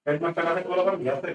Trademark টাকা থেকে বলা পারবি হাতে?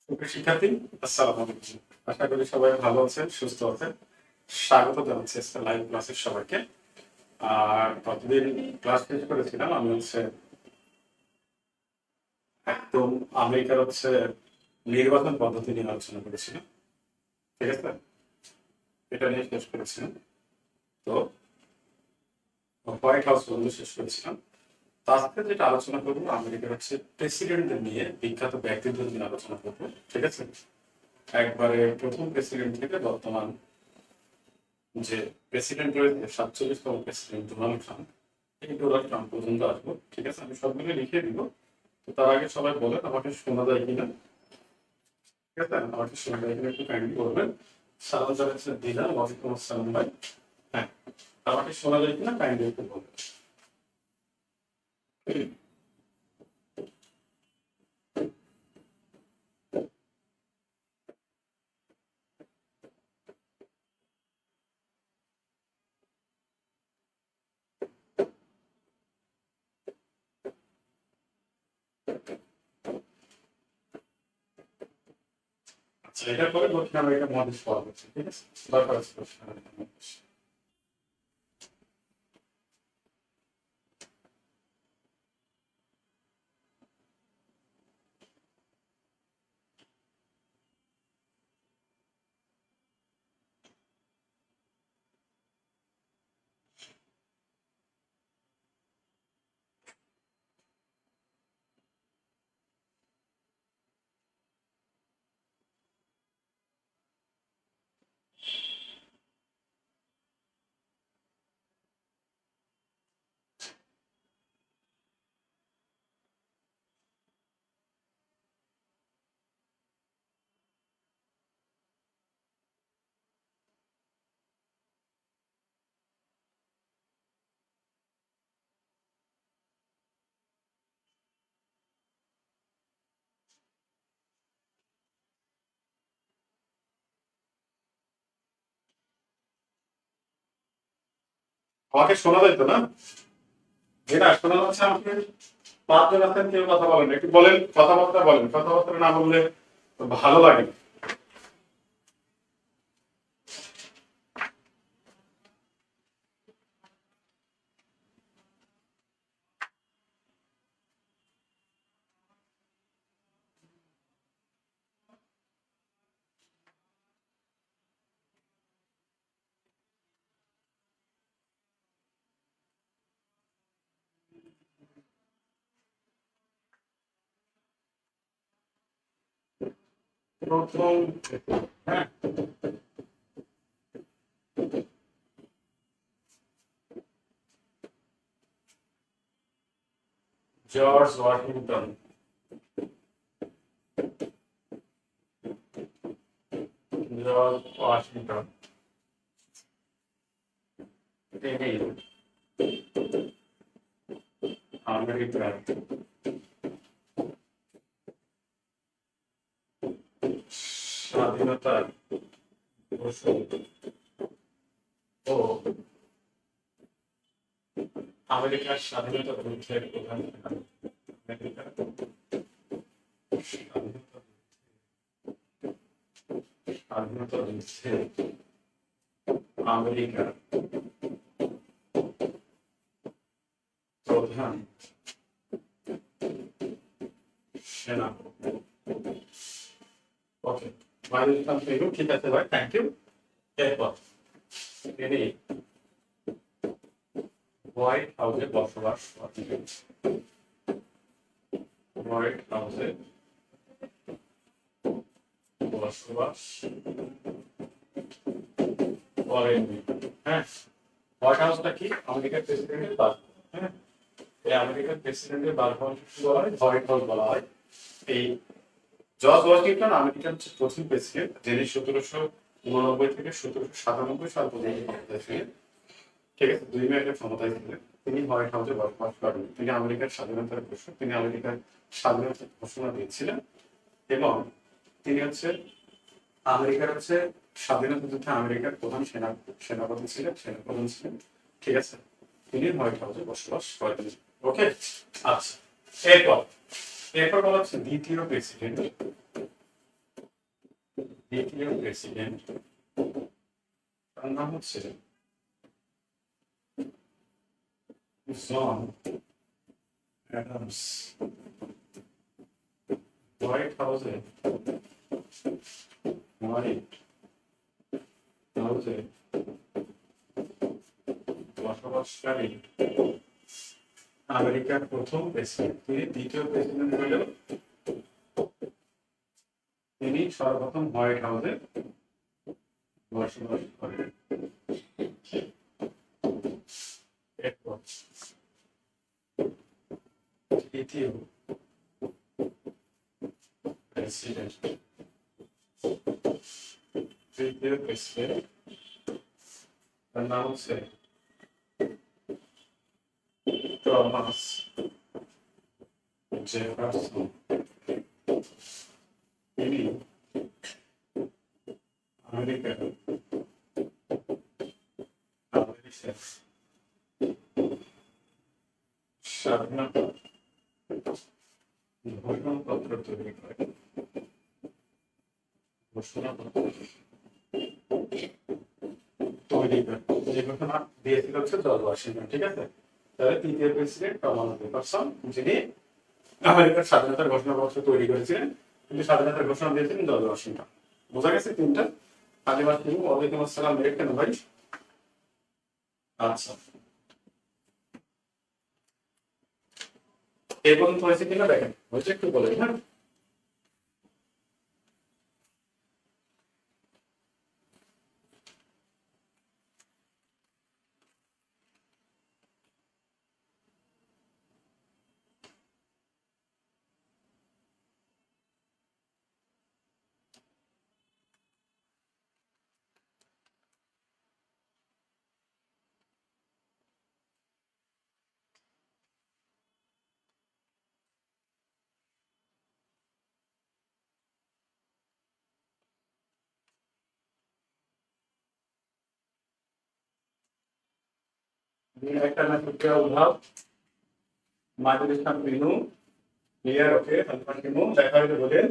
সুপ্রিয় শিক্ষার্থী, আসসালামু আলাইকুম। আশা করি সবাই ভালো আছেন, সুস্থ আছেন। স্বাগত জানাচ্ছি আজকে লাইভ ক্লাসের সবাইকে। আর প্রতিদিন ক্লাস শেষ করেছিলাম আমি একদম আমেরিকার নির্বাচন পদ্ধতি নিয়ে আলোচনা করেছিলাম। ঠিক আছে, এটা নিয়ে শেষ করেছিলাম। তো হোয়াইট হাউস পর্যন্ত শেষ করেছিলাম। তো আজকে যেটা আলোচনা করবো আমেরিকার প্রেসিডেন্টদের নিয়ে, বিখ্যাত ব্যক্তিদের নিয়ে আলোচনা করবো। ঠিক আছে, একবারে প্রথম প্রেসিডেন্ট থেকে বর্তমান যে প্রেসিডেন্ট রয়েছে 47তম প্রেসিডেন্ট ডোনাল্ড ট্রাম্প, এই ডোনাল্ড ট্রাম্প পর্যন্ত আসবো। ঠিক আছে, আমি সবগুলো লিখে দিব। তো তার আগে সবাই বলেন আমাকে শোনা যায় কিনা। ঠিক আছে, আমাকে শোনা যায় কিনা একটু কাইন্ডলি বলবেন। সালাম জানাচ্ছেন দিনা, ওয়ালাইকুম আসসালাম ভাই। হ্যাঁ, আমাকে শোনা যায় কিনা কাইন্ডলি একটু বলবেন। আচ্ছা, এটা করে দক্ষিণ আমেরিকা মহাদেশ পাওয়া যাচ্ছে। ঠিক আছে, দরকার আছে দক্ষিণ আমেরিকা মহাদেশ। আমাকে শোনা যায় তো না? যেটা শোনা যাচ্ছে আমাকে পাঁচজন আছেন, কেউ কথা বলেন, একটু বলেন, কথাবার্তা বলেন, কথাবার্তা না বললে ভালো লাগে না। প্রথম, হ্যাঁ, জর্জ ওয়াশিংটন, জর্জ ওয়াশিংটন তিনি আমেরিকার স্বাধীনতার ঘোষক ও আমেরিকার স্বাধীনতা যুদ্ধের প্রধান সেনাপতি। আমেরিকার স্বাধীনতা স্বাধীনতা যুদ্ধে আমেরিকার প্রধান সেনাপতি। ওকে, ঠিক আছে ভাই, থ্যাংক ইউ। এরপর তিনি হোয়াইট হাউসে বসবাস করেন। হোয়াইট হাউসে বসবাস করেননি। হ্যাঁ, হোয়াইট হাউসটা কি? আমেরিকার প্রেসিডেন্টের বাসভবন। হ্যাঁ, এই আমেরিকার প্রেসিডেন্টের বাসভবন কি বলা হয়? হোয়াইট হাউস বলা হয়। এই জর্জ ওয়াশিংটন আমেরিকার হচ্ছে প্রথম প্রেসিডেন্ট, যিনি 1789 থেকে 1797 সাল পর্যন্ত ক্ষমতায় ছিলেন। ঠিক আছে, 2 মেয়াদে ক্ষমতায় ছিলেন। তিনি হোয়াইট হাউসে বসবাস করেন। তিনি আমেরিকার স্বাধীনতার ঘোষক, তিনি আমেরিকার স্বাধীনতার ঘোষণা দিয়েছিলেন এবং তিনি হচ্ছে আমেরিকার হচ্ছে স্বাধীনতা যুদ্ধে আমেরিকার প্রধান সেনাপতি ছিলেন, সেনাপ্রধান ছিলেন। ঠিক আছে, তিনি হোয়াইট হাউসে বসবাস করেন। ওকে, আচ্ছা, এরপর এরপর বলা হচ্ছে দ্বিতীয় প্রেসিডেন্ট তার নাম হচ্ছে জন অ্যাডামস। হোয়াইট হাউসে হোয়াইট হাউসে বসবাসকারী আমেরিকার প্রথম প্রেসিডেন্ট। তিনি দ্বিতীয় প্রেসিডেন্ট হলেও তিনি সর্বপ্রথম হোয়াইট হাউসে বসবাস করেন। এরপর তৃতীয় প্রেসিডেন্ট তার নাম হচ্ছে টমাস জেফারসন। তিনি আমেরিকার স্বাধীনতা ঘোষণাপত্র তৈরি করেন। ঘোষণাপত্র তৈরি করেন, যে ঘোষণা দিয়েছিল হচ্ছে জর্জ ওয়াশিংটন। ঠিক আছে, তাহলে তৃতীয় প্রেসিডেন্ট টমাস জেফারসন, যিনি আমেরিকার স্বাধীনতার ঘোষণাপত্র তৈরি করেছিলেন, কিন্তু স্বাধীনতার ঘোষণা দিয়েছিলেন জর্জ ওয়াশিংটন। বোঝা গেছে তিনটা? ওয়ালাইকুম আসসালাম, কেন ভাই? আচ্ছা, এই পর্যন্ত হয়েছে কিনা দেখেন, হয়েছে একটু বলেন। হ্যাঁ, একটা না উদ্ধার মাঝের স্থান বিনু ক্লিয়ার ওকে কন্টিনিউ দেখা হলে বলেন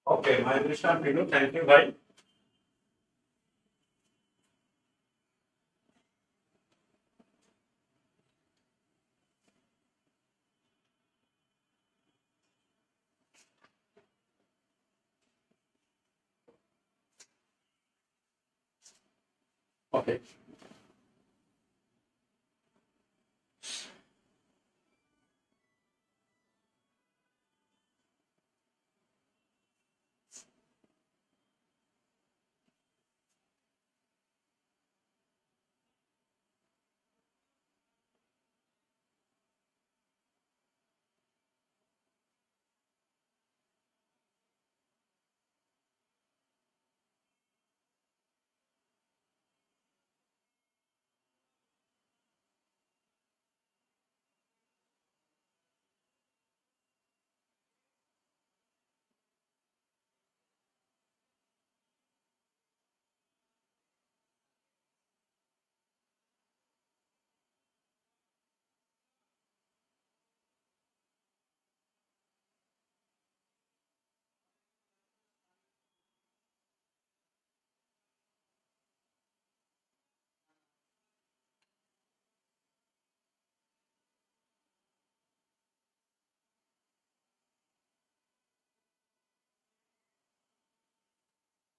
ওকে মাঝের স্থান বিনু থ্যাংক ইউ ভাই ওকে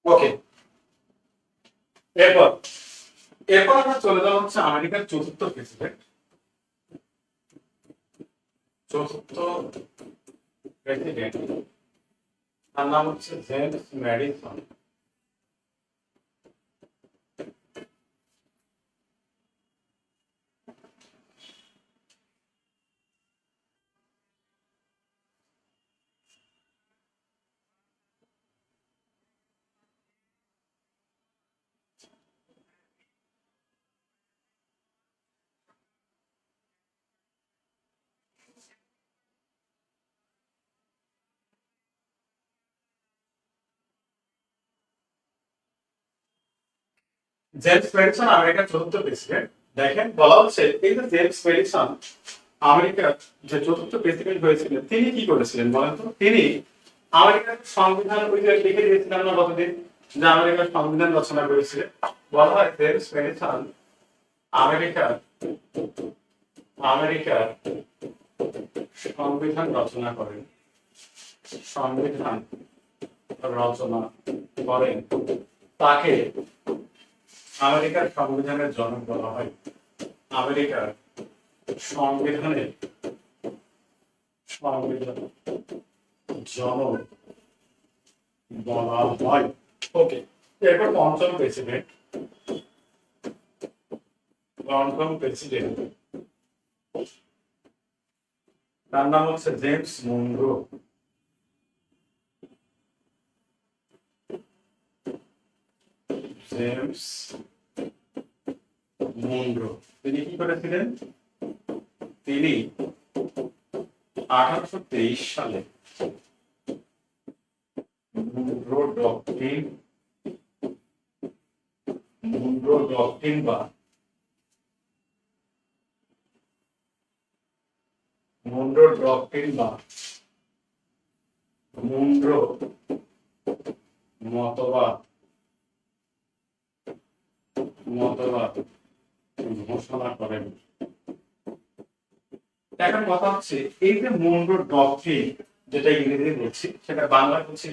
ওকে এরপর এরপর আমরা চলে যাবো হচ্ছে আমেরিকার চতুর্থ প্রেসিডেন্ট চতুর্থ প্রেসিডেন্ট তার নাম হচ্ছে জেমস ম্যাডিসন জেমস ম্যাডিসন আমেরিকার চতুর্থ প্রেসিডেন্ট দেখেন বলা হচ্ছে এই যে জেমস ম্যাডিসন আমেরিকার যে চতুর্থ প্রেসিডেন্ট হয়েছিলেন তিনি কি করেছিলেন বলেন তো তিনি আমেরিকার সংবিধান ওই যে লিখে দিয়েছিলেন না গতদিন যে আমেরিকার সংবিধান রচনা করেছিলেন বলা হয় জেমস ম্যাডিসন আমেরিকার আমেরিকার সংবিধান রচনা করেন সংবিধান রচনা করেন তাকে আমেরিকার সংবিধানের জনক বলা হয় আমেরিকার সংবিধানের সংবিধান জনক বলা হয় ওকে এরপর পঞ্চম প্রেসিডেন্ট তার নাম হচ্ছে জেমস মনরো জেমস মনরো তিনি কি করেছিলেন তিনি 1823 সালে মনরো ডক্ট্রিন বা মনরো মতবাদ ঘোষণা করেন এখন কথা হচ্ছে এই যে মনরো ডক্ট্রিন যেটা ইংরেজি বলছি সেটা বাংলা বলছি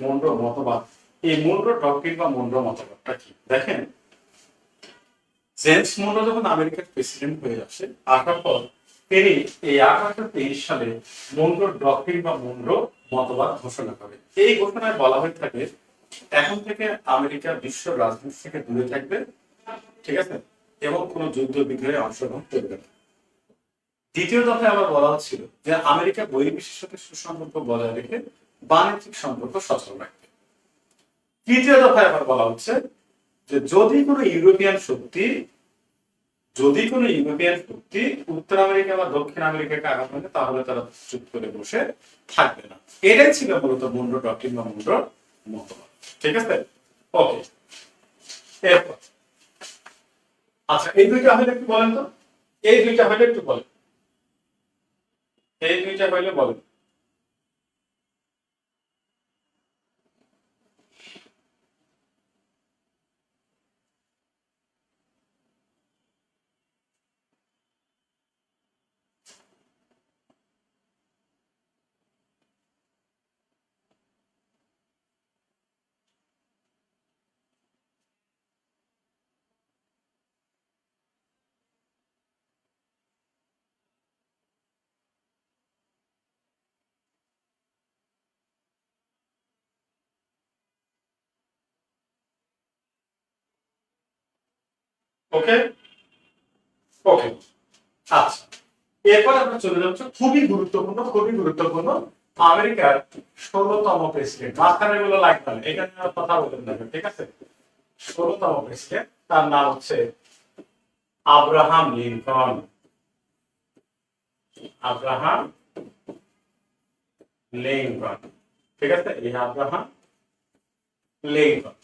মনরো মতবাদ এই মনরো ডক্ট্রিন বা মনরো মতবাদটা কি দেখেন জেমস মনরো যখন আমেরিকার প্রেসিডেন্ট হয়ে আসে, আসার পর তিনি এই 1823 সালে মনরো ডক্ট্রিন বা মনরো মতবাদ ঘোষণা করে। এই ঘোষণায় বলা হয়ে থাকে এখন থেকে আমেরিকা বিশ্ব রাজনীতি থেকে দূরে থাকবে, ঠিক আছে, এবং কোনো যুদ্ধ বিগ্রহে অংশগ্রহণ করবে না। দ্বিতীয় দফায় আবার বলা হচ্ছিল যে আমেরিকা বহির্বিশ্বের সাথে সুসম্পর্ক বজায় রেখে বাণিজ্যিক সম্পর্ক সচল রাখবে। তৃতীয় দফায় আবার বলা হচ্ছে যে যদি কোনো ইউরোপিয়ান শক্তি উত্তর আমেরিকা বা দক্ষিণ আমেরিকাকে আঘাত করে তাহলে তারা চুপ করে বসে থাকবে না। এটাই ছিল মূলত মনরো ডক্ট্রিন বা মনরো মতবাদ। ঠিক আছে, ওকে। এরপর আচ্ছা, এই দুইটা হলে একটু বলেন তো, এই দুইটা হলে একটু বলেন, এই দুইটা হলে বলেন। ওকে, ওকে, আচ্ছা। এরপর আমরা চলে যাচ্ছি খুবই গুরুত্বপূর্ণ আমেরিকার 16তম প্রেসিডেন্ট। মাঝখানে গুলো লাগবে না, এখানে কথা বলতে হবে, ঠিক আছে। 16তম প্রেসিডেন্ট, তার নাম হচ্ছে আব্রাহাম লিঙ্কন। আব্রাহাম লিঙ্কন, ঠিক আছে, এই আব্রাহাম লিঙ্কন।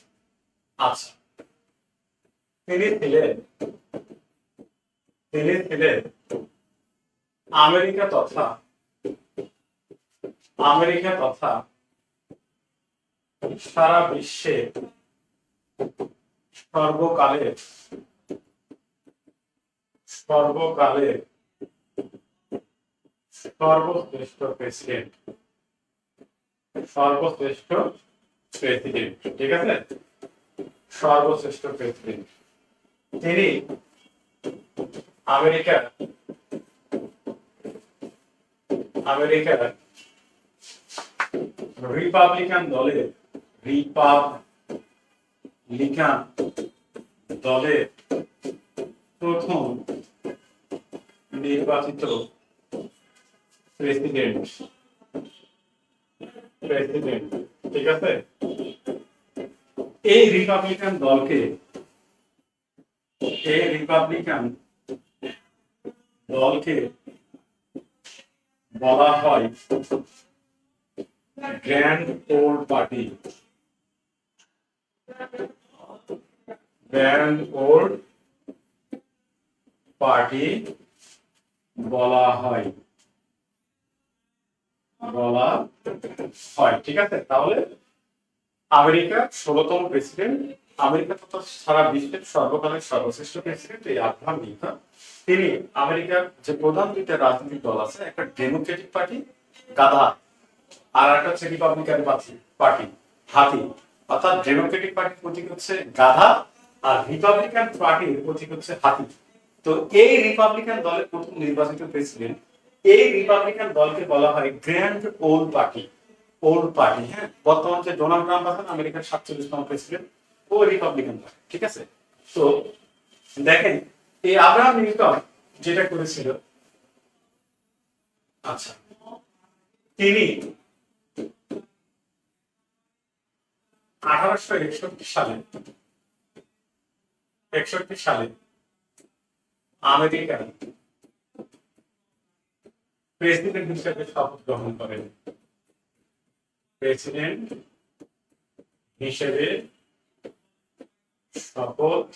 আচ্ছা, তিনি ছিলেন আমেরিকা তথা সারা বিশ্বে সর্বকালের সর্বশ্রেষ্ঠ প্রেসিডেন্ট, ঠিক আছে, সর্বশ্রেষ্ঠ প্রেসিডেন্ট। তিনি আমেরিকার রিপাবলিকান দলের প্রথম নির্বাচিত প্রেসিডেন্ট, ঠিক আছে। এই রিপাবলিকান দলকে বলা হয় গ্র্যান্ড ওল্ড পার্টি। বলা হয়, ঠিক আছে। তাহলে আমেরিকার 16তম প্রেসিডেন্ট, আমেরিকা তথা সারা বিশ্বের সর্বকালের সর্বশ্রেষ্ঠ প্রেসিডেন্ট এই আব্রাহাম লিঙ্কন। তিনি আমেরিকার যে প্রধান দুইটা রাজনৈতিক দল আছে, একটা ডেমোক্রেটিক পার্টি গাধা, আর একটা হচ্ছে রিপাবলিকান পার্টি হাতি। অর্থাৎ ডেমোক্রেটিক পার্টির প্রতীক হচ্ছে গাধা আর রিপাবলিকান পার্টির প্রতীক হচ্ছে হাতি। তো এই রিপাবলিকান দলের প্রথম নির্বাচিত প্রেসিডেন্ট, এই রিপাবলিকান দলকে বলা হয় গ্র্যান্ড ওল্ড পার্টি। হ্যাঁ, বর্তমান যে ডোনাল্ড ট্রাম্প আছেন আমেরিকার 47তম প্রেসিডেন্ট, ও রিপাবলিকান পার্টি, ঠিক আছে। তো দেখেন এই আব্রাহাম লিঙ্কন যেটা করেছিল, আচ্ছা, তিনি 1861 সালে আমেরিকার প্রেসিডেন্ট হিসেবে শপথ গ্রহণ করেন। প্রেসিডেন্ট হিসেবে শপথ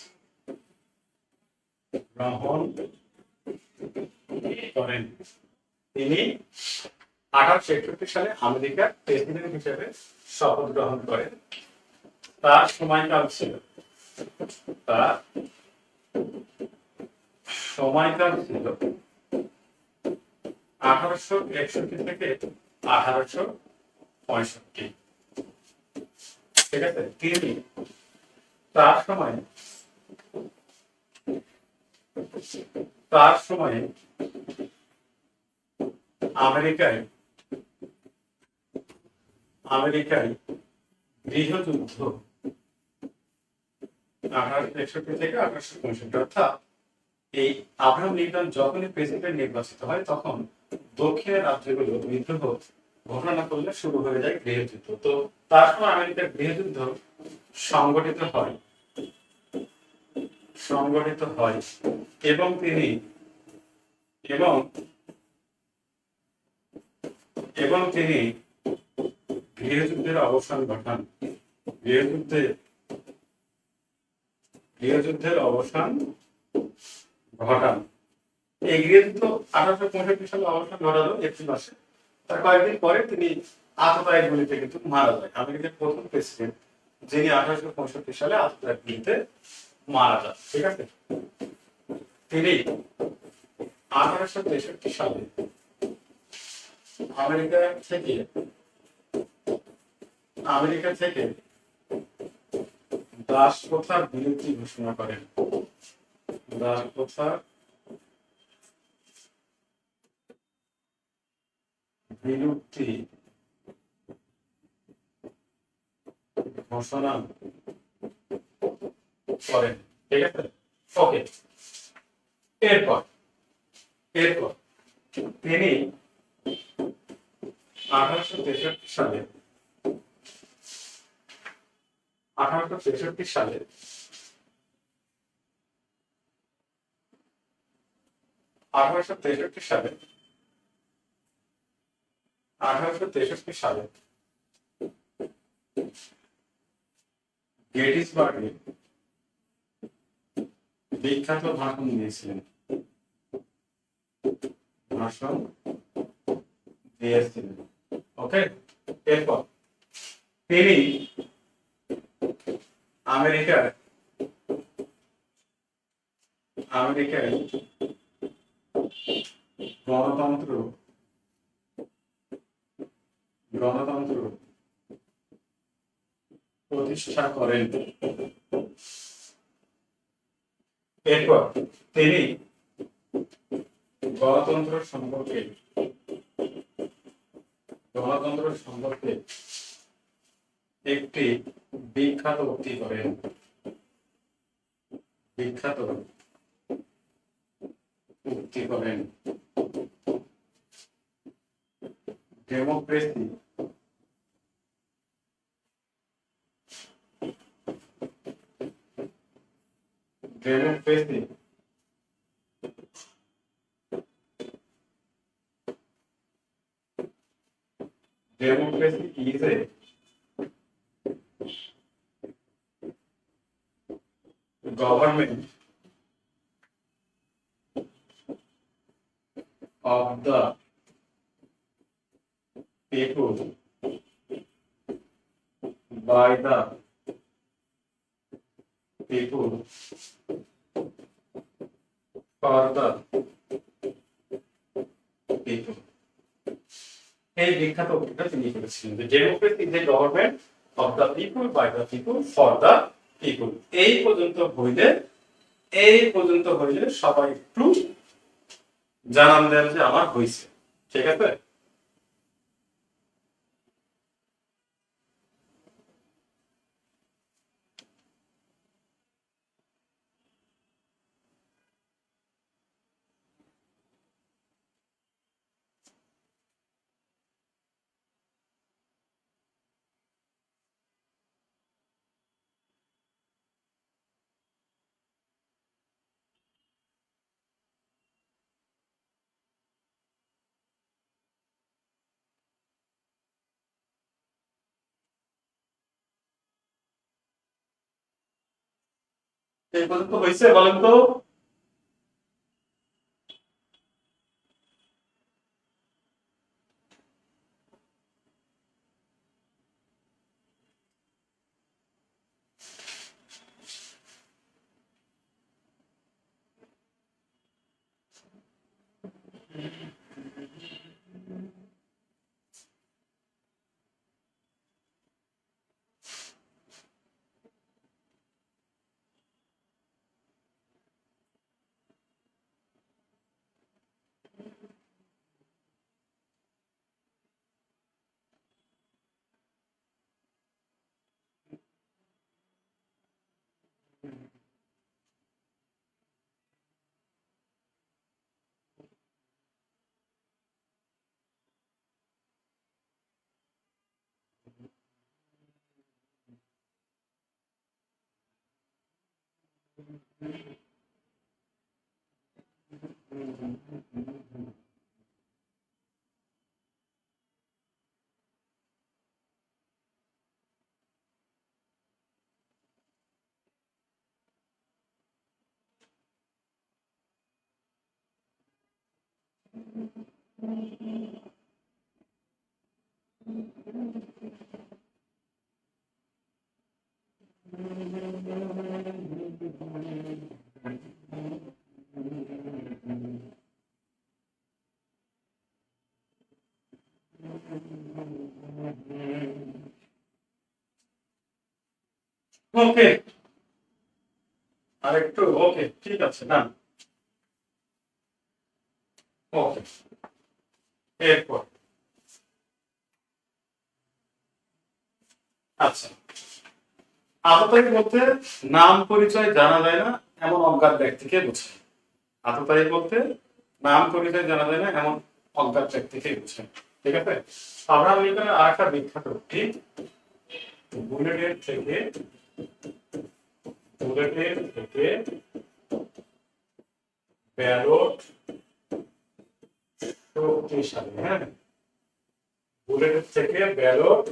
গ্রহণ করেন। তিনি 1861 সালে আমেরিকার প্রেসিডেন্ট হিসেবে শপথ গ্রহণ করেন। তার সময়কাল ছিল 1861 থেকে 1865, ঠিক আছে। তিনি তার সময় তার সময়ে আমেরিকায় আমেরিকায় গৃহযুদ্ধ 1861 থেকে 1865, অর্থাৎ এই আব্রাহাম লিঙ্কন যখনই প্রেসিডেন্ট নির্বাচিত হয় তখন দক্ষিণের রাজ্যগুলো বিদ্রোহ ঘোষণা করলে শুরু হয়ে যায় গৃহযুদ্ধ। তো তার সময় আমেরিকার গৃহযুদ্ধ সংগঠিত হয় সংগঠিত হয় এবং তিনি এবং এবং তিনি গৃহযুদ্ধের অবসান ঘটান। গৃহযুদ্ধে গৃহযুদ্ধের অবসান ঘটান। এই গৃহযুদ্ধ 1865 সালে অবসান ঘটালো এপ্রিল মাসে। তার কয়েকদিন পরে তিনি আততায়ীর গুলিতে কিন্তু মারা যায়। আমেরিকার প্রথম প্রেসিডেন্ট যিনি 1865 সালে আততায়ীর গুলিতে মারা যান। ঠিক আছে, তিনি 1863 সালে আমেরিকা থেকে দাসপ্রথার বিরুদ্ধে ঘোষণা করেন। দাসপ্রথার বিলুপ্তি ঘোষণা করেন। ঠিক আছে, ওকে। এরপর এরপর তিনি 1863 সালে 1863 সালে 1863 সালে 1863 সালে গেটিসবার্গে বিখ্যাত ভাষণ দিয়েছিলেন। ওকে, এরপর তিনি আমেরিকায় গণতন্ত্র গণতন্ত্র প্রতিষ্ঠা করেন। এরপর তিনি গণতন্ত্র সম্পর্কে একটি বিখ্যাত উক্তি করেন। Democracy is a government of the people, by the people, for the people. এই বিখ্যাত উক্তিটা তিনি করেছিলেন যে democracy is a government of the people, by the people, for the people. এই পর্যন্ত হইলে সবাই একটু জানান দেন যে আমার হইছে। ঠিক আছে, এই পর্যন্ত হইছে বলেন তো? ওকে, আরেকটু। ওকে, ঠিক আছে না। ওকে, এরপর আচ্ছা, আততায়ী বলতে নাম পরিচয় জানা যায় না এমন অজ্ঞাত ব্যক্তিকে বোঝায়। আততায়ী বলতে নাম পরিচয় জানা যায় না এমন অজ্ঞাত ব্যক্তিকে বোঝায়। ঠিক আছে। আব্রাহাম লিঙ্কনের আরেকটা বিখ্যাত উক্তি, বুলেটের থেকে ব্যালট শক্তিশালী। হ্যাঁ, বুলেটের থেকে ব্যালট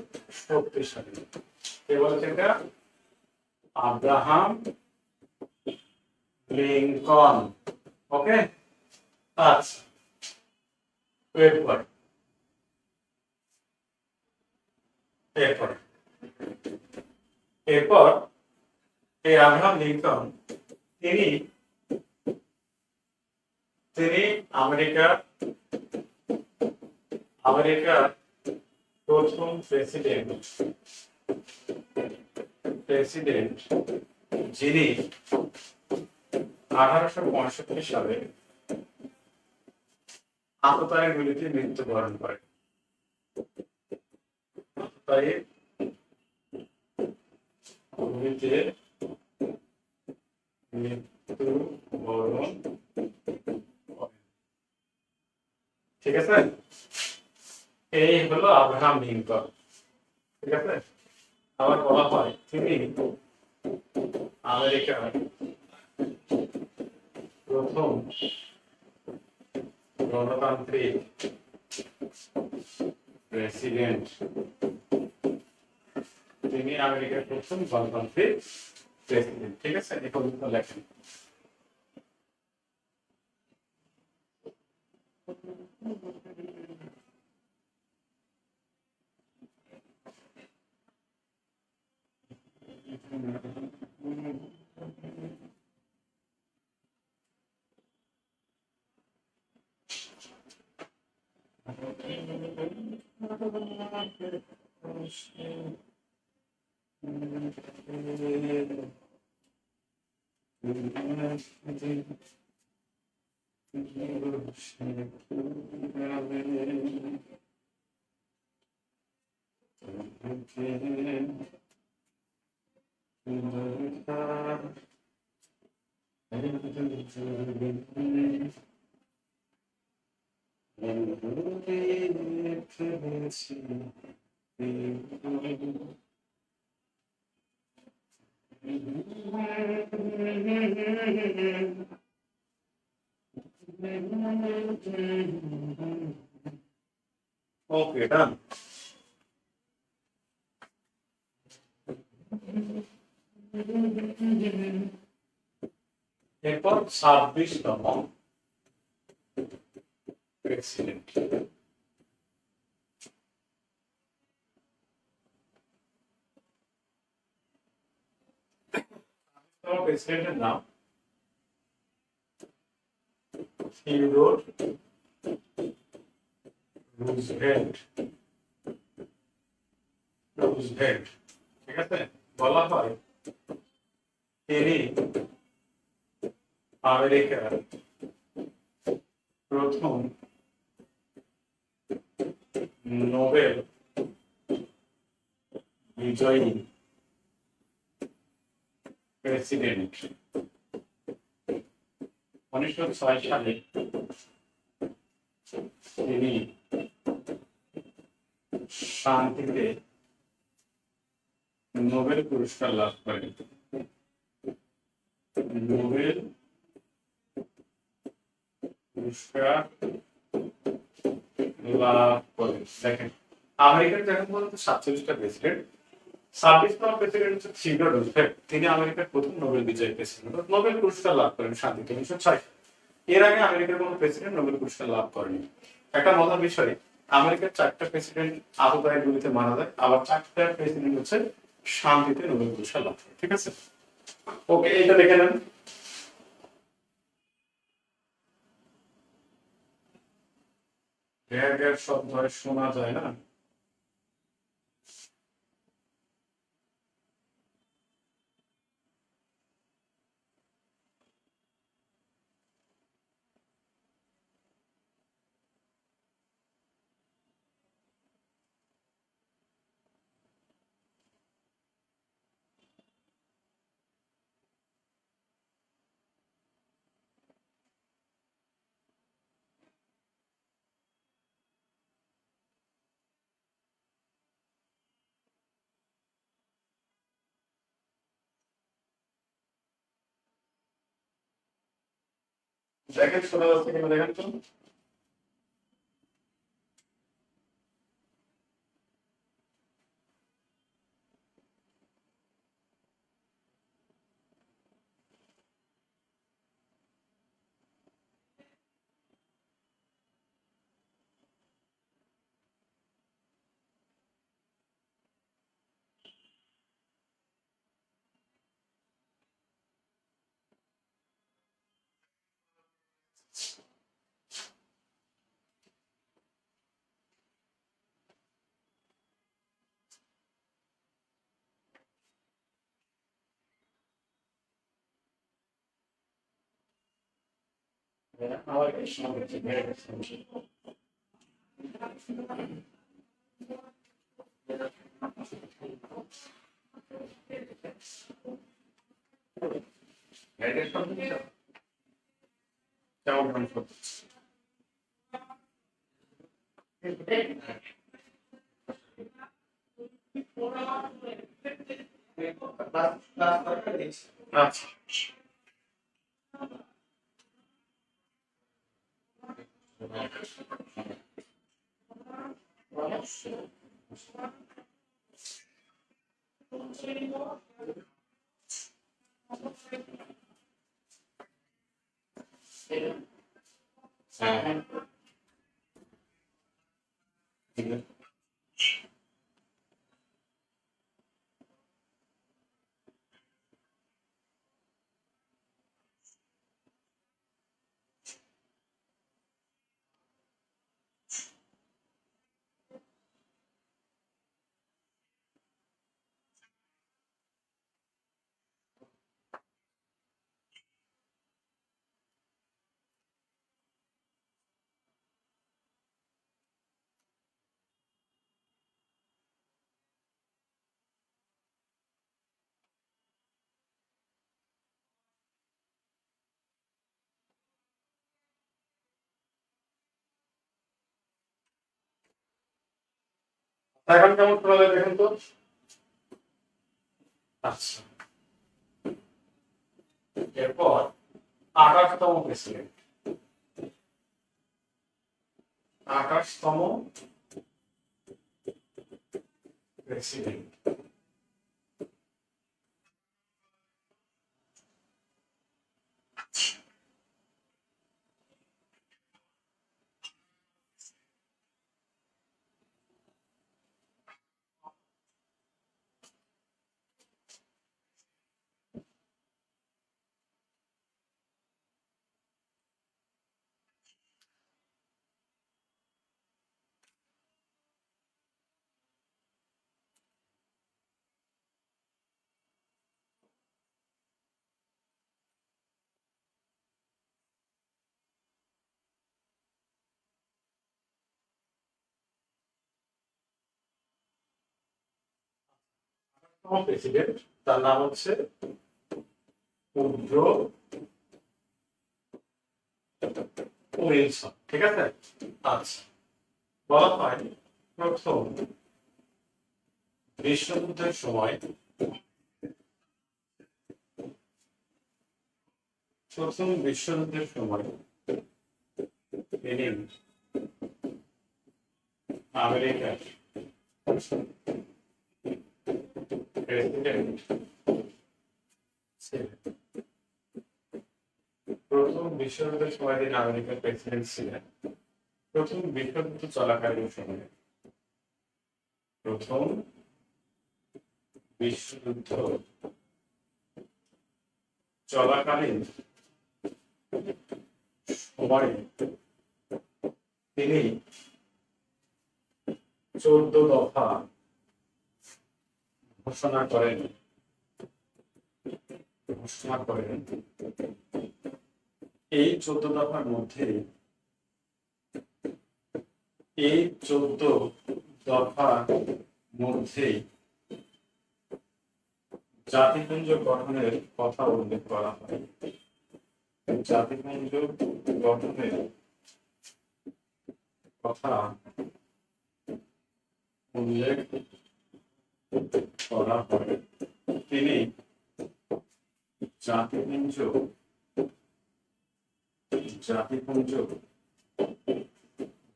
শক্তিশালী। কে বলেছে এটা? Abraham Lincoln. ওকে, আচ্ছা, এরপর এরপর এরপর এই আব্রাহাম লিঙ্কন তিনি তিনি আমেরিকার আমেরিকার প্রথম প্রেসিডেন্ট যিনি 1865 সালে আততায়ীর গুলিতে মৃত্যুবরণ করেন। আততায়ীর গুলিতে মৃত্যুবরণ করেন। ঠিক আছে, এই হলো আব্রাহাম লিঙ্কন। ঠিক আছে। আবার বলা হয় তিনি আমেরিকার প্রথম গণতান্ত্রিক প্রেসিডেন্ট। তিনি আমেরিকার প্রথম গণতান্ত্রিক প্রেসিডেন্ট। ঠিক আছে, এই পর্যন্ত লেখেন। ওকে, ডান। এরপর 26তম প্রেসিডেন্ট। প্রেসিডেন্টের নাম থিওডোর রুজভেল্ট। ঠিক আছে। বলা হয় তিনি আমেরিকার প্রথম নোবেল বিজয়ী প্রেসিডেন্ট। 1906 সালে তিনি শান্তিতে নোবেল পুরস্কার লাভ করেন। নোবেল পুরস্কার লাভ করেন। দেখেন আমেরিকার এখন পর্যন্ত 47টা প্রেসিডেন্ট, 26তম প্রেসিডেন্ট হচ্ছে থিওডোর রুজভেল্ট, তিনি আমেরিকার প্রথম নোবেল বিজয়ী প্রেসিডেন্ট, নোবেল পুরস্কার লাভ করেন শান্তিতে 1906। এর আগে আমেরিকার কোনো প্রেসিডেন্ট নোবেল পুরস্কার লাভ করেনি। একটা মজার বিষয়, আমেরিকার 4টা প্রেসিডেন্ট আততায়ী গুলিতে মারা যায়, আবার 4টা প্রেসিডেন্ট হচ্ছে শান্তিতে নোবেল পুরস্কার লাভ করে। ঠিক আছে, ওকে, এটা দেখে নেন। গ্যার শব্দ শোনা যায় না। দেখেন শোনা যাচ্ছে কিনা দেখেন তো। আমার শোনা যাচ্ছে, কেমন আচ্ছা, এখন কেমন শোনা যায় দেখেন তো। আচ্ছা, এরপর 28তম প্রেসিডেন্ট, 28তম প্রেসিডেন্ট প্রেসিডেন্ট তার নাম হচ্ছে উড্রো উইলসন। ঠিক আছে, আচ্ছা, বলা হয় প্রথম বিশ্বযুদ্ধের সময় প্রথম বিশ্বযুদ্ধের সময় তিনি আমেরিকার প্রেসিডেন্ট ছিলেন। প্রথম বিশ্বযুদ্ধের সময় তিনি আমেরিকার প্রেসিডেন্ট ছিলেন। প্রথম বিশ্বযুদ্ধ চলাকালীন সময়ে প্রথম বিশ্বযুদ্ধ চলাকালীন সময়ে তিনি 14 দফা ঘোষণা করেন। এই 14 দফার মধ্যে জাতিপুঞ্জ গঠনের কথা উল্লেখ করা হয়। জাতিপুঞ্জ গঠনের কথা উল্লেখ করা হয়। তিনি জাতিপুঞ্জ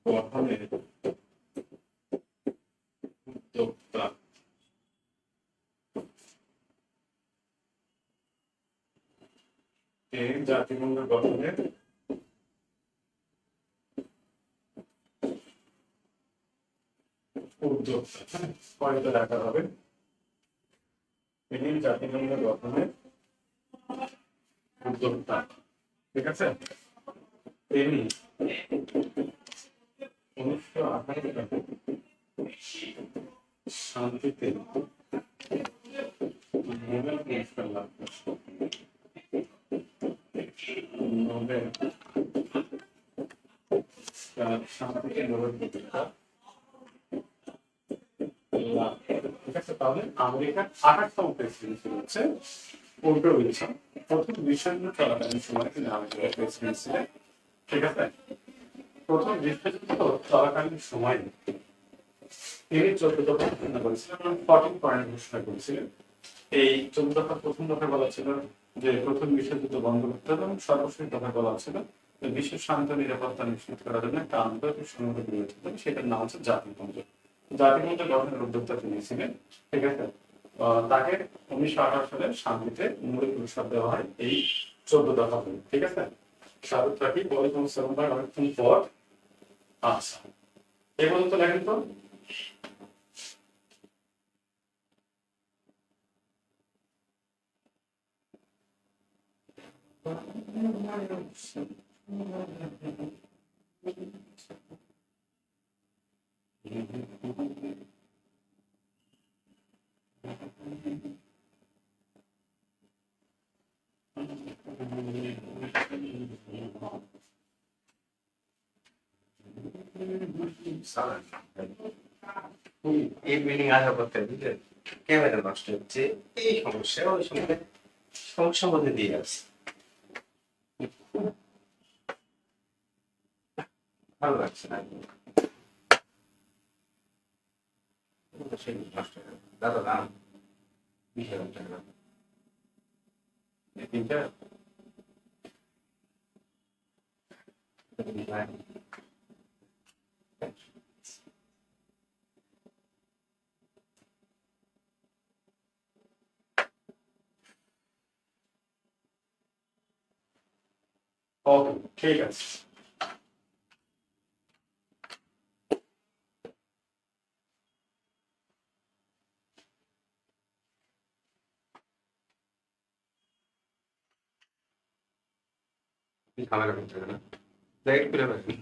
গঠনের উদ্যোক্তা। এই জাতিপুঞ্জ গঠনের উদ্যোক্তা পরে দেখা হবে। তিনি জাতিপুঞ্জ গঠনের উদ্যোক্তা, ঠিক আছে। তিনি 1928 সালে শান্তিতে নোবেল পুরস্কার লাভ করেন। শান্তিতে নোবেল পুরস্কার লাভ করেন, ঠিক আছে। তাহলে আমেরিকার 28তম প্রেসিডেন্ট হচ্ছে উড্রো উইলসন। প্রথম বিশ্বযুদ্ধ চলাকালীন সময় তিনি আমেরিকার প্রেসিডেন্ট ছিলেন, ঠিক আছে। প্রথম বিশ্বযুদ্ধ চলাকালীন সময়ে তিনি 14 দফা ঘোষণা করেছিলেন, 14 পয়েন্ট ঘোষণা করেছিলেন। এই 14 দফা প্রথম দফা বলা ছিল যে প্রথম বিশ্বযুদ্ধ বন্ধ করতে হবে, এবং সর্বশেষ দফা বলা ছিল বিশ্ব শান্তি নিরাপত্তা নিশ্চিত করার জন্য একটা আন্তর্জাতিক সংগঠন গড়ে তুলতে হবে, সেটার নাম হচ্ছে জাতিপুঞ্জ। জাতিপুঞ্জ গঠনের উদ্যোক্তা তিনি ছিলেন, ঠিক আছে। তাকে 1928 সালে শান্তিতে নোবেল পুরস্কার দেওয়া হয় এই 14 দফা, ঠিক আছে। স্বাগত থাকি, ওয়ালাইকুম আসসালাম ভাই, অনেকক্ষণ পর। আচ্ছা, এই পর্যন্ত লেখেন তো। এই বিল্ডিং আসার পর বুঝলেন ক্যামেরা নষ্ট হচ্ছে, এই সমস্যা ওই সময় সমস্যার মধ্যে দিয়ে আছে, ভালো লাগছে না। নষ্ট হয়ে গেল দাদা, দাম 20,000 টাকা। তিনটা ওকে, ঠিক আছে। ঝামেলা করতে হবে না, লাইট করে রাখি।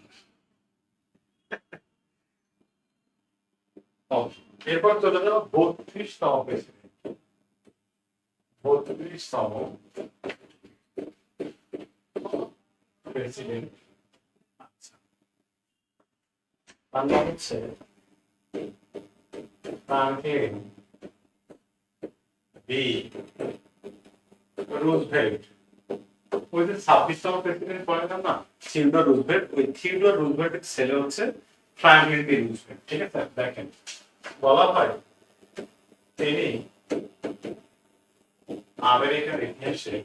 এরপর চলে যাবো 32তম প্রেসিডেন্ট। 32তম প্রেসিডেন্ট, আচ্ছা, তার নাম হচ্ছে ফ্রাঙ্কলিন ডি রুজভেল্ট। ওই যে 26তম প্রেসিডেন্ট বললাম না, থিওডর রুজভেল্ট, ওই থিওডর রুজভেল্টের ছেলে হচ্ছে ফ্রাঙ্কলিন ডি রুজভেল্ট, ঠিক আছে। দেখেন, বলা হয় তিনি আমেরিকার ইতিহাসে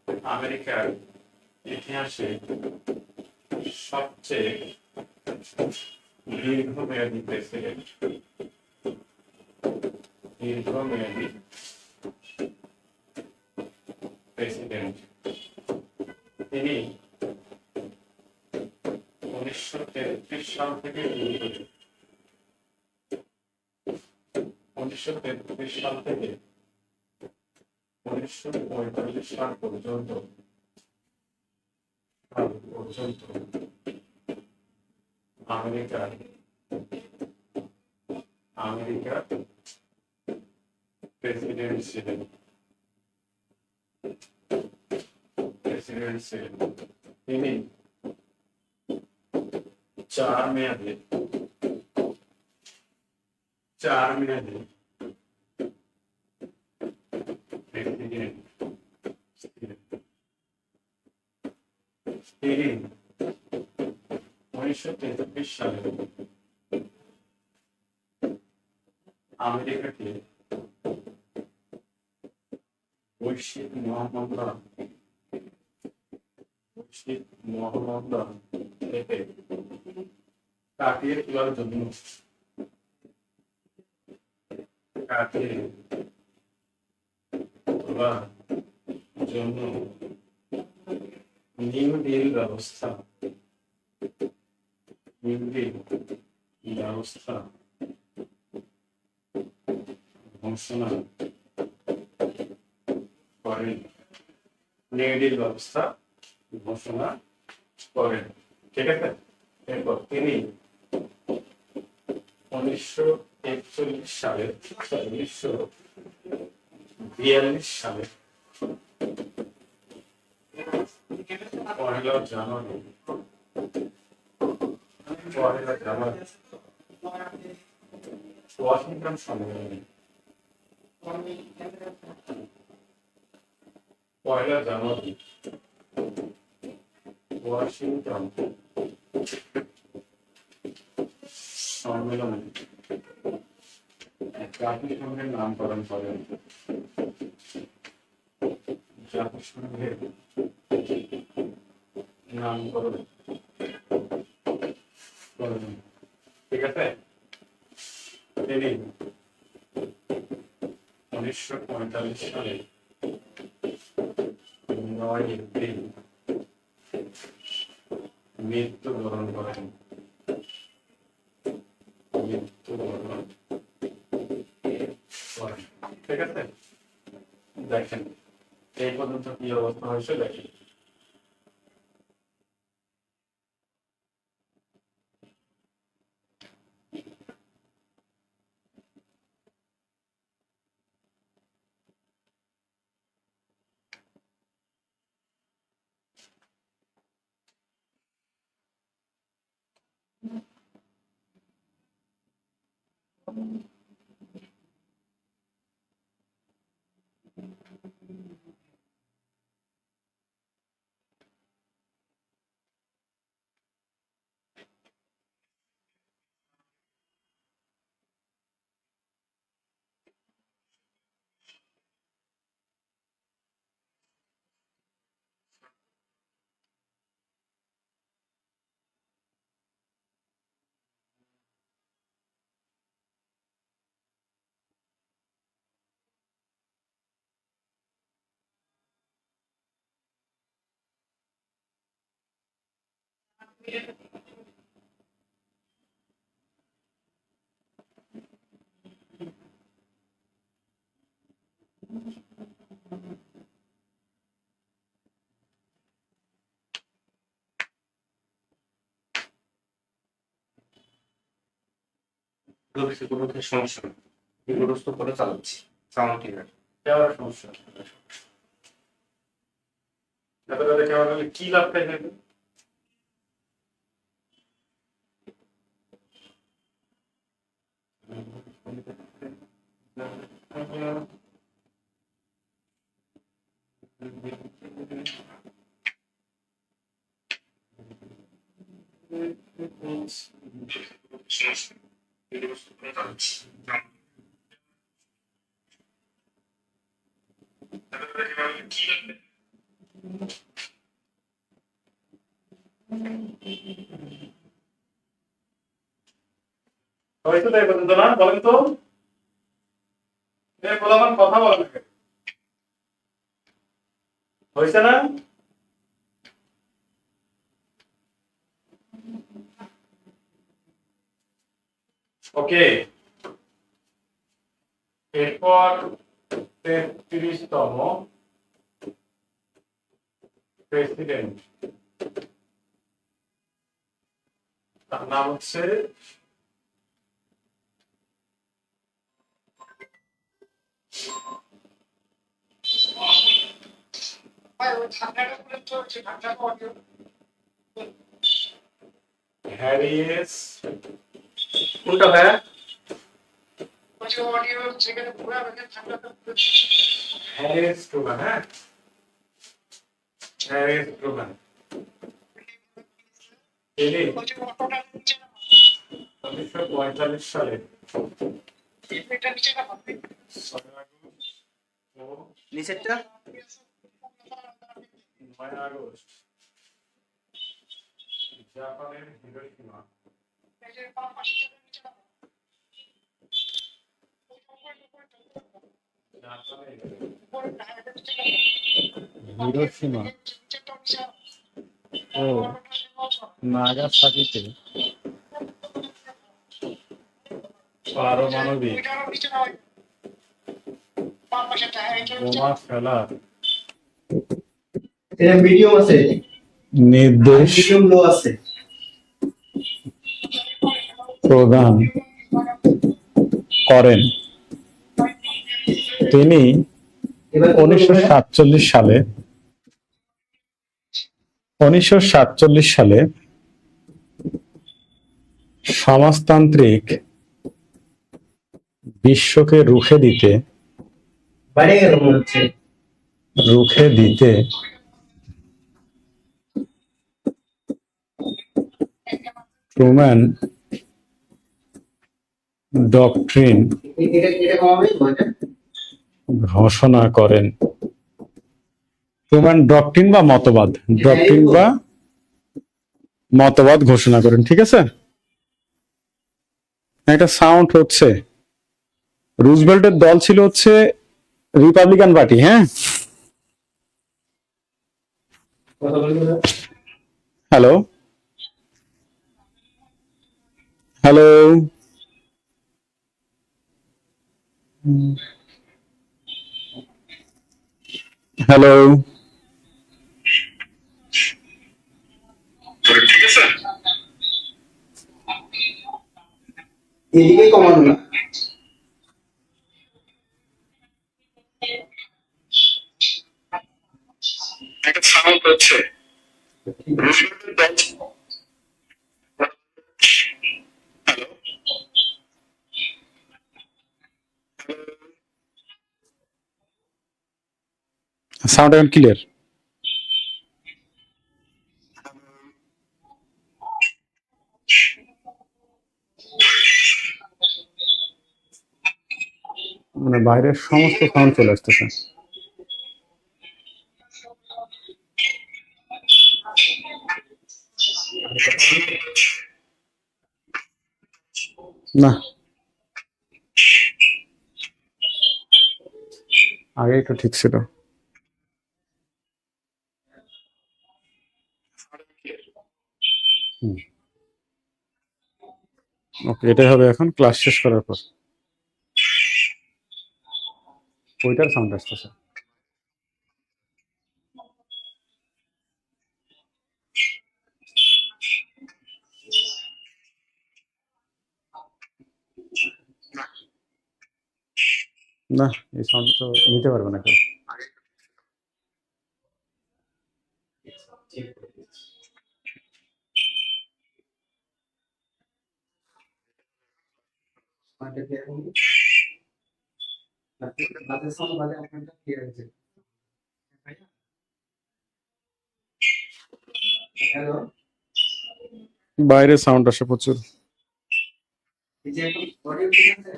আমেরিকার ইতিহাসে সবচেয়ে দীর্ঘমেয়াদী প্রেসিডেন্ট, দীর্ঘমেয়াদী প্রেসিডেন্ট তিনি 1933 সাল থেকে শুরু করে 1933 সাল থেকে 1945 সাল পর্যন্ত আমেরিকার আমেরিকার প্রেসিডেন্ট ছিলেন, তিনি 4 মেয়াদে প্রেসিডেন্ট ছিলেন। তিনি 1933 সালে আমেরিকাকে বৈশ্বিক মহামন্দা থেকে কাটিয়ে তোলার জন্য নিউ ডিল ব্যবস্থা ঘোষণা করেন, নিউ ডিল ব্যবস্থা ঘোষণা করেন। ঠিক আছে, এরপর তিনি 1941 সালে 1942 সালে পয়লা জানুয়ারি ওয়াশিংটন সম্মেলনে ওয়াশিংটন সম্মেলনে জাতিসংঘের নামকরণ করেন, জাতিসংঘের নামকরণ করেন। ঠিক আছে, তিনি 1945 সালে 9 এপ্রিল মৃত্যুবরণ করেন। ঠিক আছে, দেখেন এই পর্যন্ত কি অবস্থা হয়েছে দেখেন। কোনো সমস্যা নেই, বিপদস্ত করে চালাচ্ছি, সাউন্ড ঠিক আছে। কেমন সমস্যা এত রাতে কেমন হলে কি লাভ পাইবে? হয়েছে তো এই পর্যন্ত না? বলেন তো, বলে আমার কথা বলেন না কেন? হয়েছে না? ওকে, এরপর 33তম প্রেসিডেন্ট, তার নাম হচ্ছে হ্যারিস। কোনটা ভাইয়া? হ্যারিস ট্রুম্যান, হ্যাঁ, হ্যারিস ট্রুম্যান। তিনি 1945 সালে 6 আগস্ট ও নিচেরটা? 9 আগস্ট জাপানের হিরোশিমা, জাপানের হিরোশিমা ও নাগাসাকিতে পারমাণবিক বোমা ফেলার এটা মিডিয়াম আছে, নির্দেশ মিডিয়াম লো আছে। প্রদান করেন। তিনি এবার 1947 সালে সমাজতান্ত্রিক বিশ্বকে বাইরে গেল মনে হচ্ছে। রুখে দিতে ট্রুম্যান ডক্ট্রিন এটা কমাবে বলটা। ঘোষণা করেন। ট্রুম্যান ডক্ট্রিন বা মতবাদ ঘোষণা করেন। ঠিক আছে, একটা সাউন্ড হচ্ছে। রুজভেল্টের দল ছিল হচ্ছে রিপাবলিকান পার্টি, হ্যাঁ। কথা বলবো। হ্যালো হ্যালো, হ্যালো, ঠিক আছে, এদিকে কমানো না। একটা সাউন্ড হচ্ছে। রুজভেল্টের দল ছিল। হ্যালো, সাউন্ড এখন ক্লিয়ার। মানে বাইরের সমস্ত সাউন্ড চলে আসতেছে। না, আগে একটু ঠিক ছিল। ওকে, এটাই হবে এখন ক্লাস শেষ করার পর। ওইটার সাউন্ড আসতেছে। না, এই সাউন্ড তো নিতে পারবে না কেউ। হ্যালো, বাইরে সাউন্ড আসে প্রচুর। এই যে এখন অডিও ঠিক আছে?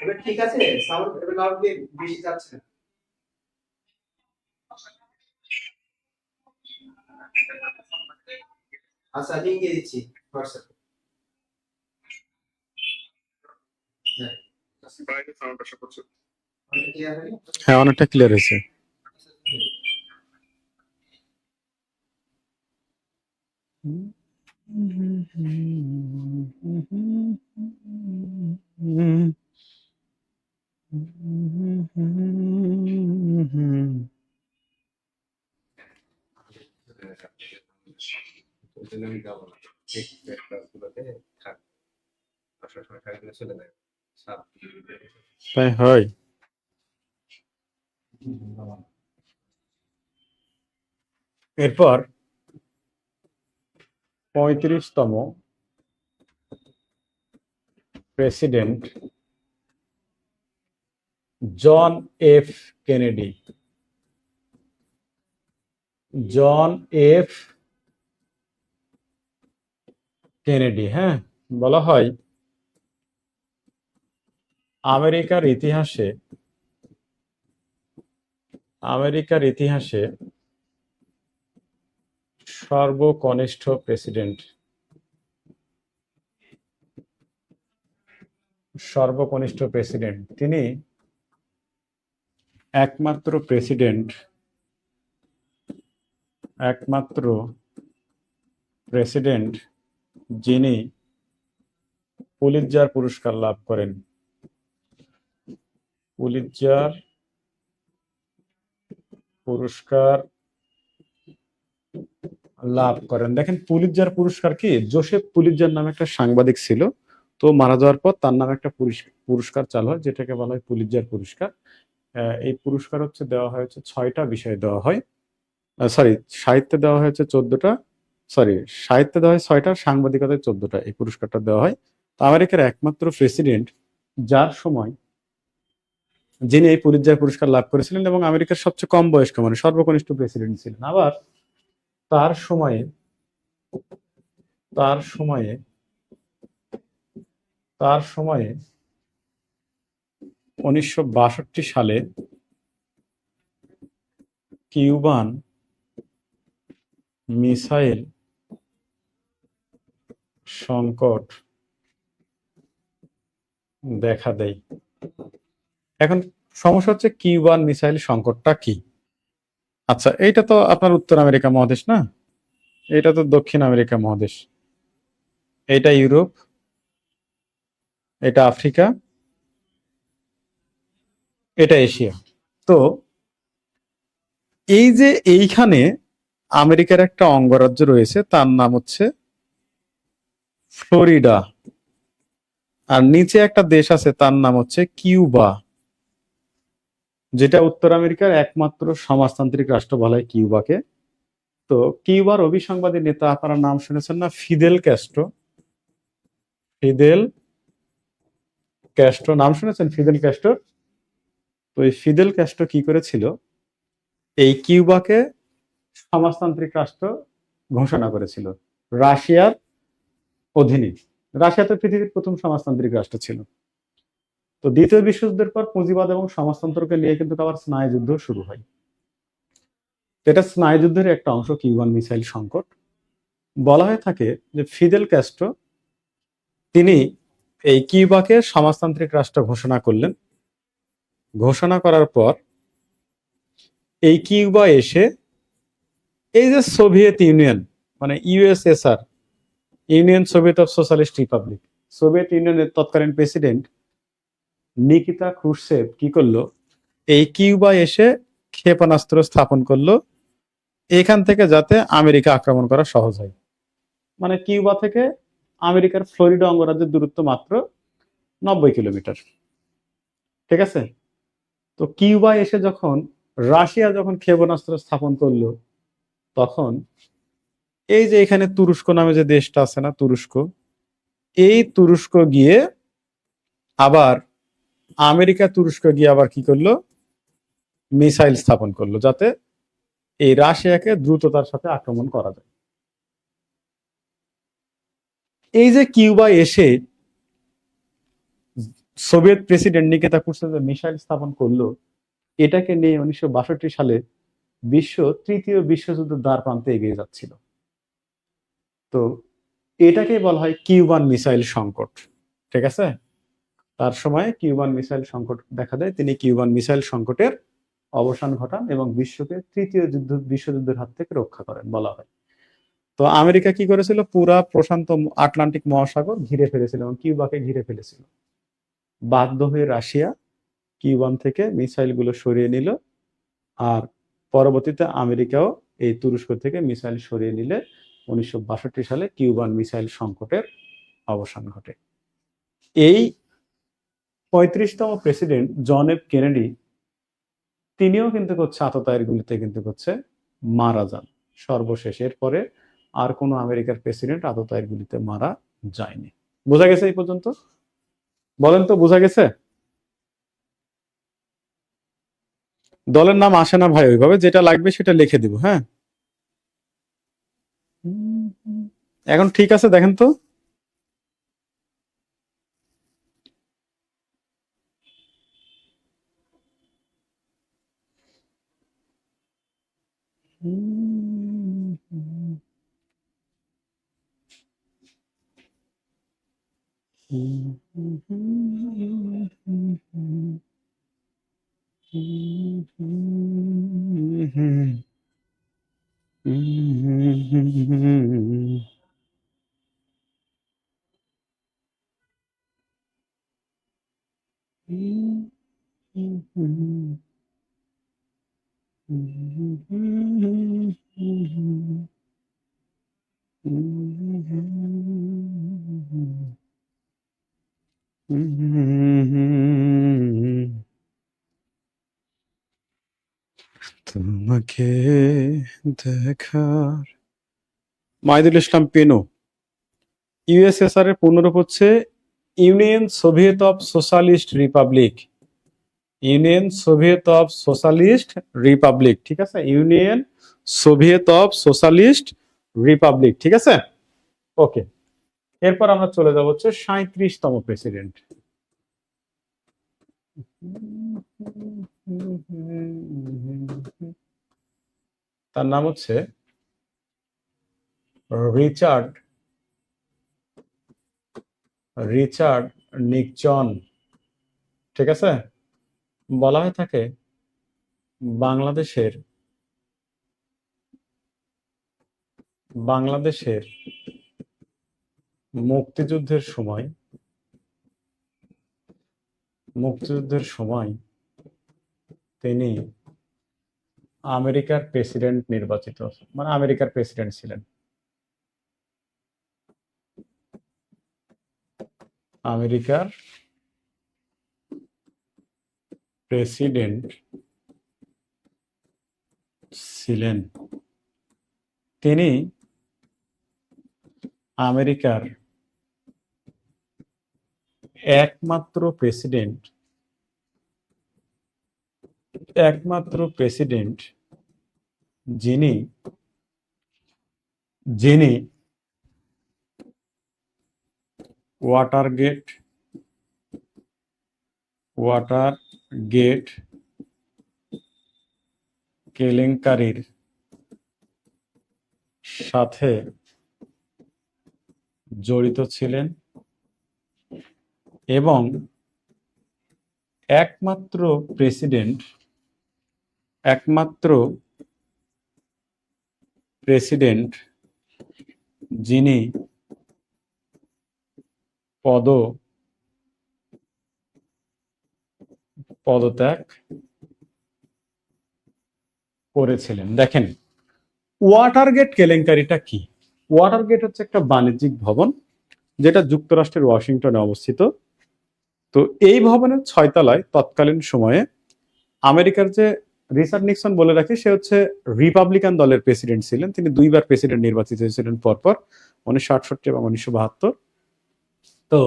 এবার ঠিক আছে, সাউন্ড এবার লাউড দিয়ে বেশি যাচ্ছে না। আচ্ছা লিঙ্ক দিয়ে দিচ্ছি হোয়াটসঅ্যাপে। হ্যাঁ, অনেক ক্লিয়ার হয়নি? হ্যাঁ, অনেকটা ক্লিয়ার হয়েছে। ওই জন্য আমি যাবো না, এই ক্লাসগুলোতে থাক, সবসময় থাকলে চলে যায় সাপ। তাই হয়। এরপর 35তম president John F Kennedy. John F Kennedy, হ্যাঁ, বলা হয় আমেরিকার ইতিহাসে সর্বকনিষ্ঠ প্রেসিডেন্ট। তিনি একমাত্র প্রেসিডেন্ট যিনি পুলিৎজার পুরস্কার লাভ করেন। পুলিৎজার পুরস্কার লাভ করেন। দেখেন, পুলিৎজার পুরস্কার কি, জোসেফ পুলিৎজার নামে একটা সাংবাদিক ছিল, তো মারা যাওয়ার পর তার নামে একটা পুরস্কার চালু হয়, যেটাকে বলা হয় পুলিৎজার পুরস্কার। এই পুরস্কার হচ্ছে দেওয়া হয়েছে 6টা বিষয়ে দেওয়া হয়। সরি, সাহিত্যে দেওয়া হয়েছে 14টা, সরি, সাহিত্যে দেওয়া হয় 6টা, সাংবাদিকতায় 14টা এই পুরস্কারটা দেওয়া হয়। তো আমেরিকার একমাত্র প্রেসিডেন্ট যার সময় যিনি এই পুলিৎজার পুরস্কার লাভ করেছিলেন, এবং আমেরিকার সবচেয়ে কম বয়স্ক, মানে সর্বকনিষ্ঠ প্রেসিডেন্ট ছিলেন। আবার তার সময়ে তার সময়ে তার সময়ে 1962 সালে কিউবান মিসাইল সংকট দেখা দেয়। এখন সমস্যা হচ্ছে কিউবান মিসাইল সংকটটা কি? আচ্ছা, এইটা তো আপনার উত্তর আমেরিকা মহাদেশ না, এটা তো দক্ষিণ আমেরিকা মহাদেশ, এটা ইউরোপ, এটা আফ্রিকা, এটা এশিয়া। তো এই যে এইখানে আমেরিকার একটা অঙ্গরাজ্য রয়েছে, তার নাম হচ্ছে ফ্লোরিডা, আর নিচে একটা দেশ আছে তার নাম হচ্ছে কিউবা, যেটা উত্তর আমেরিকার একমাত্র সমাজতান্ত্রিক রাষ্ট্র বলা হয় কিউবাকে। তো কিউবার অভিসংবাদী নেতা, আপনারা নাম শুনেছেন না, ফিদেল ক্যাস্ট্রো? ফিদেল ক্যাস্ট্রো নাম শুনেছেন? Fidel Castro. তো এই ফিদেল ক্যাস্ট্রো কি করেছিল, এই কিউবাকে সমাজতান্ত্রিক রাষ্ট্র ঘোষণা করেছিল রাশিয়ার অধীনে। রাশিয়া তো পৃথিবীর প্রথম সমাজতান্ত্রিক রাষ্ট্র ছিল। তো দ্বিতীয় বিশ্বযুদ্ধের পর পুঁজিবাদ এবং সমাজতন্ত্রকে নিয়ে কিন্তু আবার স্নায়ুযুদ্ধ শুরু হয়। এটা স্নায়ুযুদ্ধের একটা অংশ, কিউবান মিসাইল সংকট। বলা হয়ে থাকে যে ফিদেল ক্যাস্ট্রো তিনি এই কিউবাকে সমাজতান্ত্রিক রাষ্ট্র ঘোষণা করলেন। ঘোষণা করার পর এই কিউবা এসে এই যে সোভিয়েত ইউনিয়ন, মানে USSR, union Soviet of socialist Republic, Soviet ইউনিয়নের তৎকালীন প্রেসিডেন্ট নিকিতা ক্রুশচেভ কি করলো, এই কিউবা এসে ক্ষেপণাস্ত্র স্থাপন করলো, এখান থেকে যাতে আমেরিকা আক্রমণ করা সহজ হয়। মানে কিউবা থেকে আমেরিকার ফ্লোরিডা অঙ্গরাজ্যের দূরত্ব মাত্র 90 কিলোমিটার। ঠিক আছে? তো কিউবা এসে রাশিয়া যখন ক্ষেপণাস্ত্র স্থাপন করলো, তখন এই যে এখানে তুরস্ক নামে যে দেশটা আছে না, এই তুরস্ক গিয়ে আবার তুরস্ক গিয়ে আবার কি করলো, মিসাইল স্থাপন করলো, যাতে এই রাশিয়াকে দ্রুততার সাথে আক্রমণ করা যায়। এই যে কিউবা এসে সোভিয়েত প্রেসিডেন্ট নিকিতা কুরসেভ যে মিসাইল স্থাপন করলো, এটাকে নিয়ে 1962 সালে বিশ্ব তৃতীয় বিশ্বযুদ্ধের দ্বার প্রান্তে এগিয়ে যাচ্ছিল। তো এটাকে বলা হয় কিউবান মিসাইল সংকট। ঠিক আছে, তার সময় কিউবান মিসাইল সংকট দেখা দেয়, তিনি কিউবান মিসাইল সংকটের অবসান ঘটান এবং বিশ্বকে তৃতীয় বিশ্বযুদ্ধের হাত থেকে রক্ষা করেন বলা হয়। তো আমেরিকা কি করেছিল, পুরা প্রশান্ত আটলান্টিক মহাসাগর ঘিরে ফেলেছিল এবং কিউবাকে ঘিরে ফেলেছিল। বাধ্য হয়ে রাশিয়া কিউবান থেকে মিসাইল গুলো সরিয়ে নিল, আর পরবর্তীতে আমেরিকাও এই তুরস্ক থেকে মিসাইল সরিয়ে নিলে 1962 সালে কিউবান মিসাইল সংকটের অবসান ঘটে। এই 35তম প্রেসিডেন্ট জন এফ কেনেডি, তিনিও কিন্তু আততায়ীর গুলিতে কিন্তু মারা যান সর্বশেষ। এরপরে আর কোনো আমেরিকার প্রেসিডেন্ট আততায়ীর গুলিতে মারা যায়নি। বোঝা গেছে এই পর্যন্ত? বলেন তো, বোঝা গেছে? দলের নাম আসে না ভাই ওইভাবে, যেটা লাগবে সেটা লিখে দিব। হ্যাঁ, এখন ঠিক আছে, দেখেন তো। তোমাকে দেখার, মাইদুল ইসলাম পেনো। ইউএসএসআর এর পূর্ণরূপ হচ্ছে union Soviet of socialist Republic. Union Soviet of socialist Republic, ঠিক আছে, union Soviet of socialist Republic, ঠিক আছে। ওকে, এরপর আমরা চলে যাব হচ্ছে 37তম প্রেসিডেন্ট। তার নাম হচ্ছে রিচার্ড নিক্সন, ঠিক আছে। বলা হয়ে থাকে বাংলাদেশের মুক্তিযুদ্ধের সময় তিনি আমেরিকার প্রেসিডেন্ট নির্বাচিত, মানে আমেরিকার প্রেসিডেন্ট ছিলেন। আমেরিকার প্রেসিডেন্ট ছিলেন। তিনি আমেরিকার একমাত্র প্রেসিডেন্ট যিনি ওয়াটারগেট কেলেঙ্কারির সাথে জড়িত ছিলেন এবং একমাত্র প্রেসিডেন্ট যিনি পদত্যাগ করেছিলেন। দেখেন, ওয়াটারগেট কেলেঙ্কারিটা কি? ওয়াটারগেট হচ্ছে একটা বাণিজ্যিক ভবন যেটা যুক্তরাষ্ট্রের ওয়াশিংটনে অবস্থিত। তো এই ভবনের 6 তলায় তৎকালীন সময়ে আমেরিকার যে রিচার্ড নিক্সন বলে রাখি, সে হচ্ছে রিপাবলিকান দলের প্রেসিডেন্ট ছিলেন। তিনি দুইবার প্রেসিডেন্ট নির্বাচিত হয়েছিলেন পরপর, 1968 এবং 1972। তো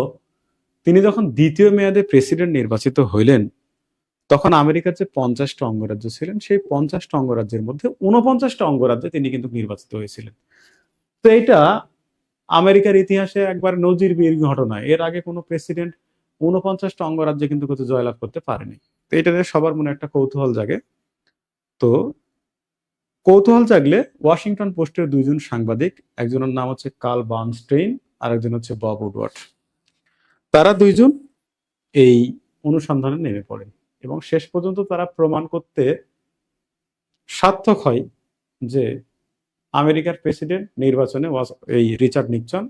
তিনি যখন দ্বিতীয় মেয়াদে প্রেসিডেন্ট নির্বাচিত হইলেন, তখন আমেরিকার যে 50টা অঙ্গরাজ্য ছিলেন, সেই 50টা অঙ্গরাজ্যের মধ্যে 49টা অঙ্গরাজ্যে তিনি কিন্তু নির্বাচিত হয়েছিলেন। তো এটা আমেরিকার ইতিহাসে একবার নজিরবিহীন ঘটনা। এর আগে কোনো প্রেসিডেন্ট 49টা অঙ্গরাজ্যে কিন্তু কিছু জয়লাভ করতে পারেনি। তো এটা নিয়ে সবার মনে একটা কৌতূহল জাগে। তো কৌতূহল জাগলে ওয়াশিংটন পোস্টের দুইজন সাংবাদিক, একজনের নাম হচ্ছে কার্ল বার্নস্টেইন আর একজন হচ্ছে বব উডওয়ার্ড, তারা দুইজন এই অনুসন্ধানে নেমে পড়ে এবং শেষ পর্যন্ত তারা প্রমাণ করতে সার্থক হয় যে আমেরিকার প্রেসিডেন্ট নির্বাচনে এই রিচার্ড নিক্সন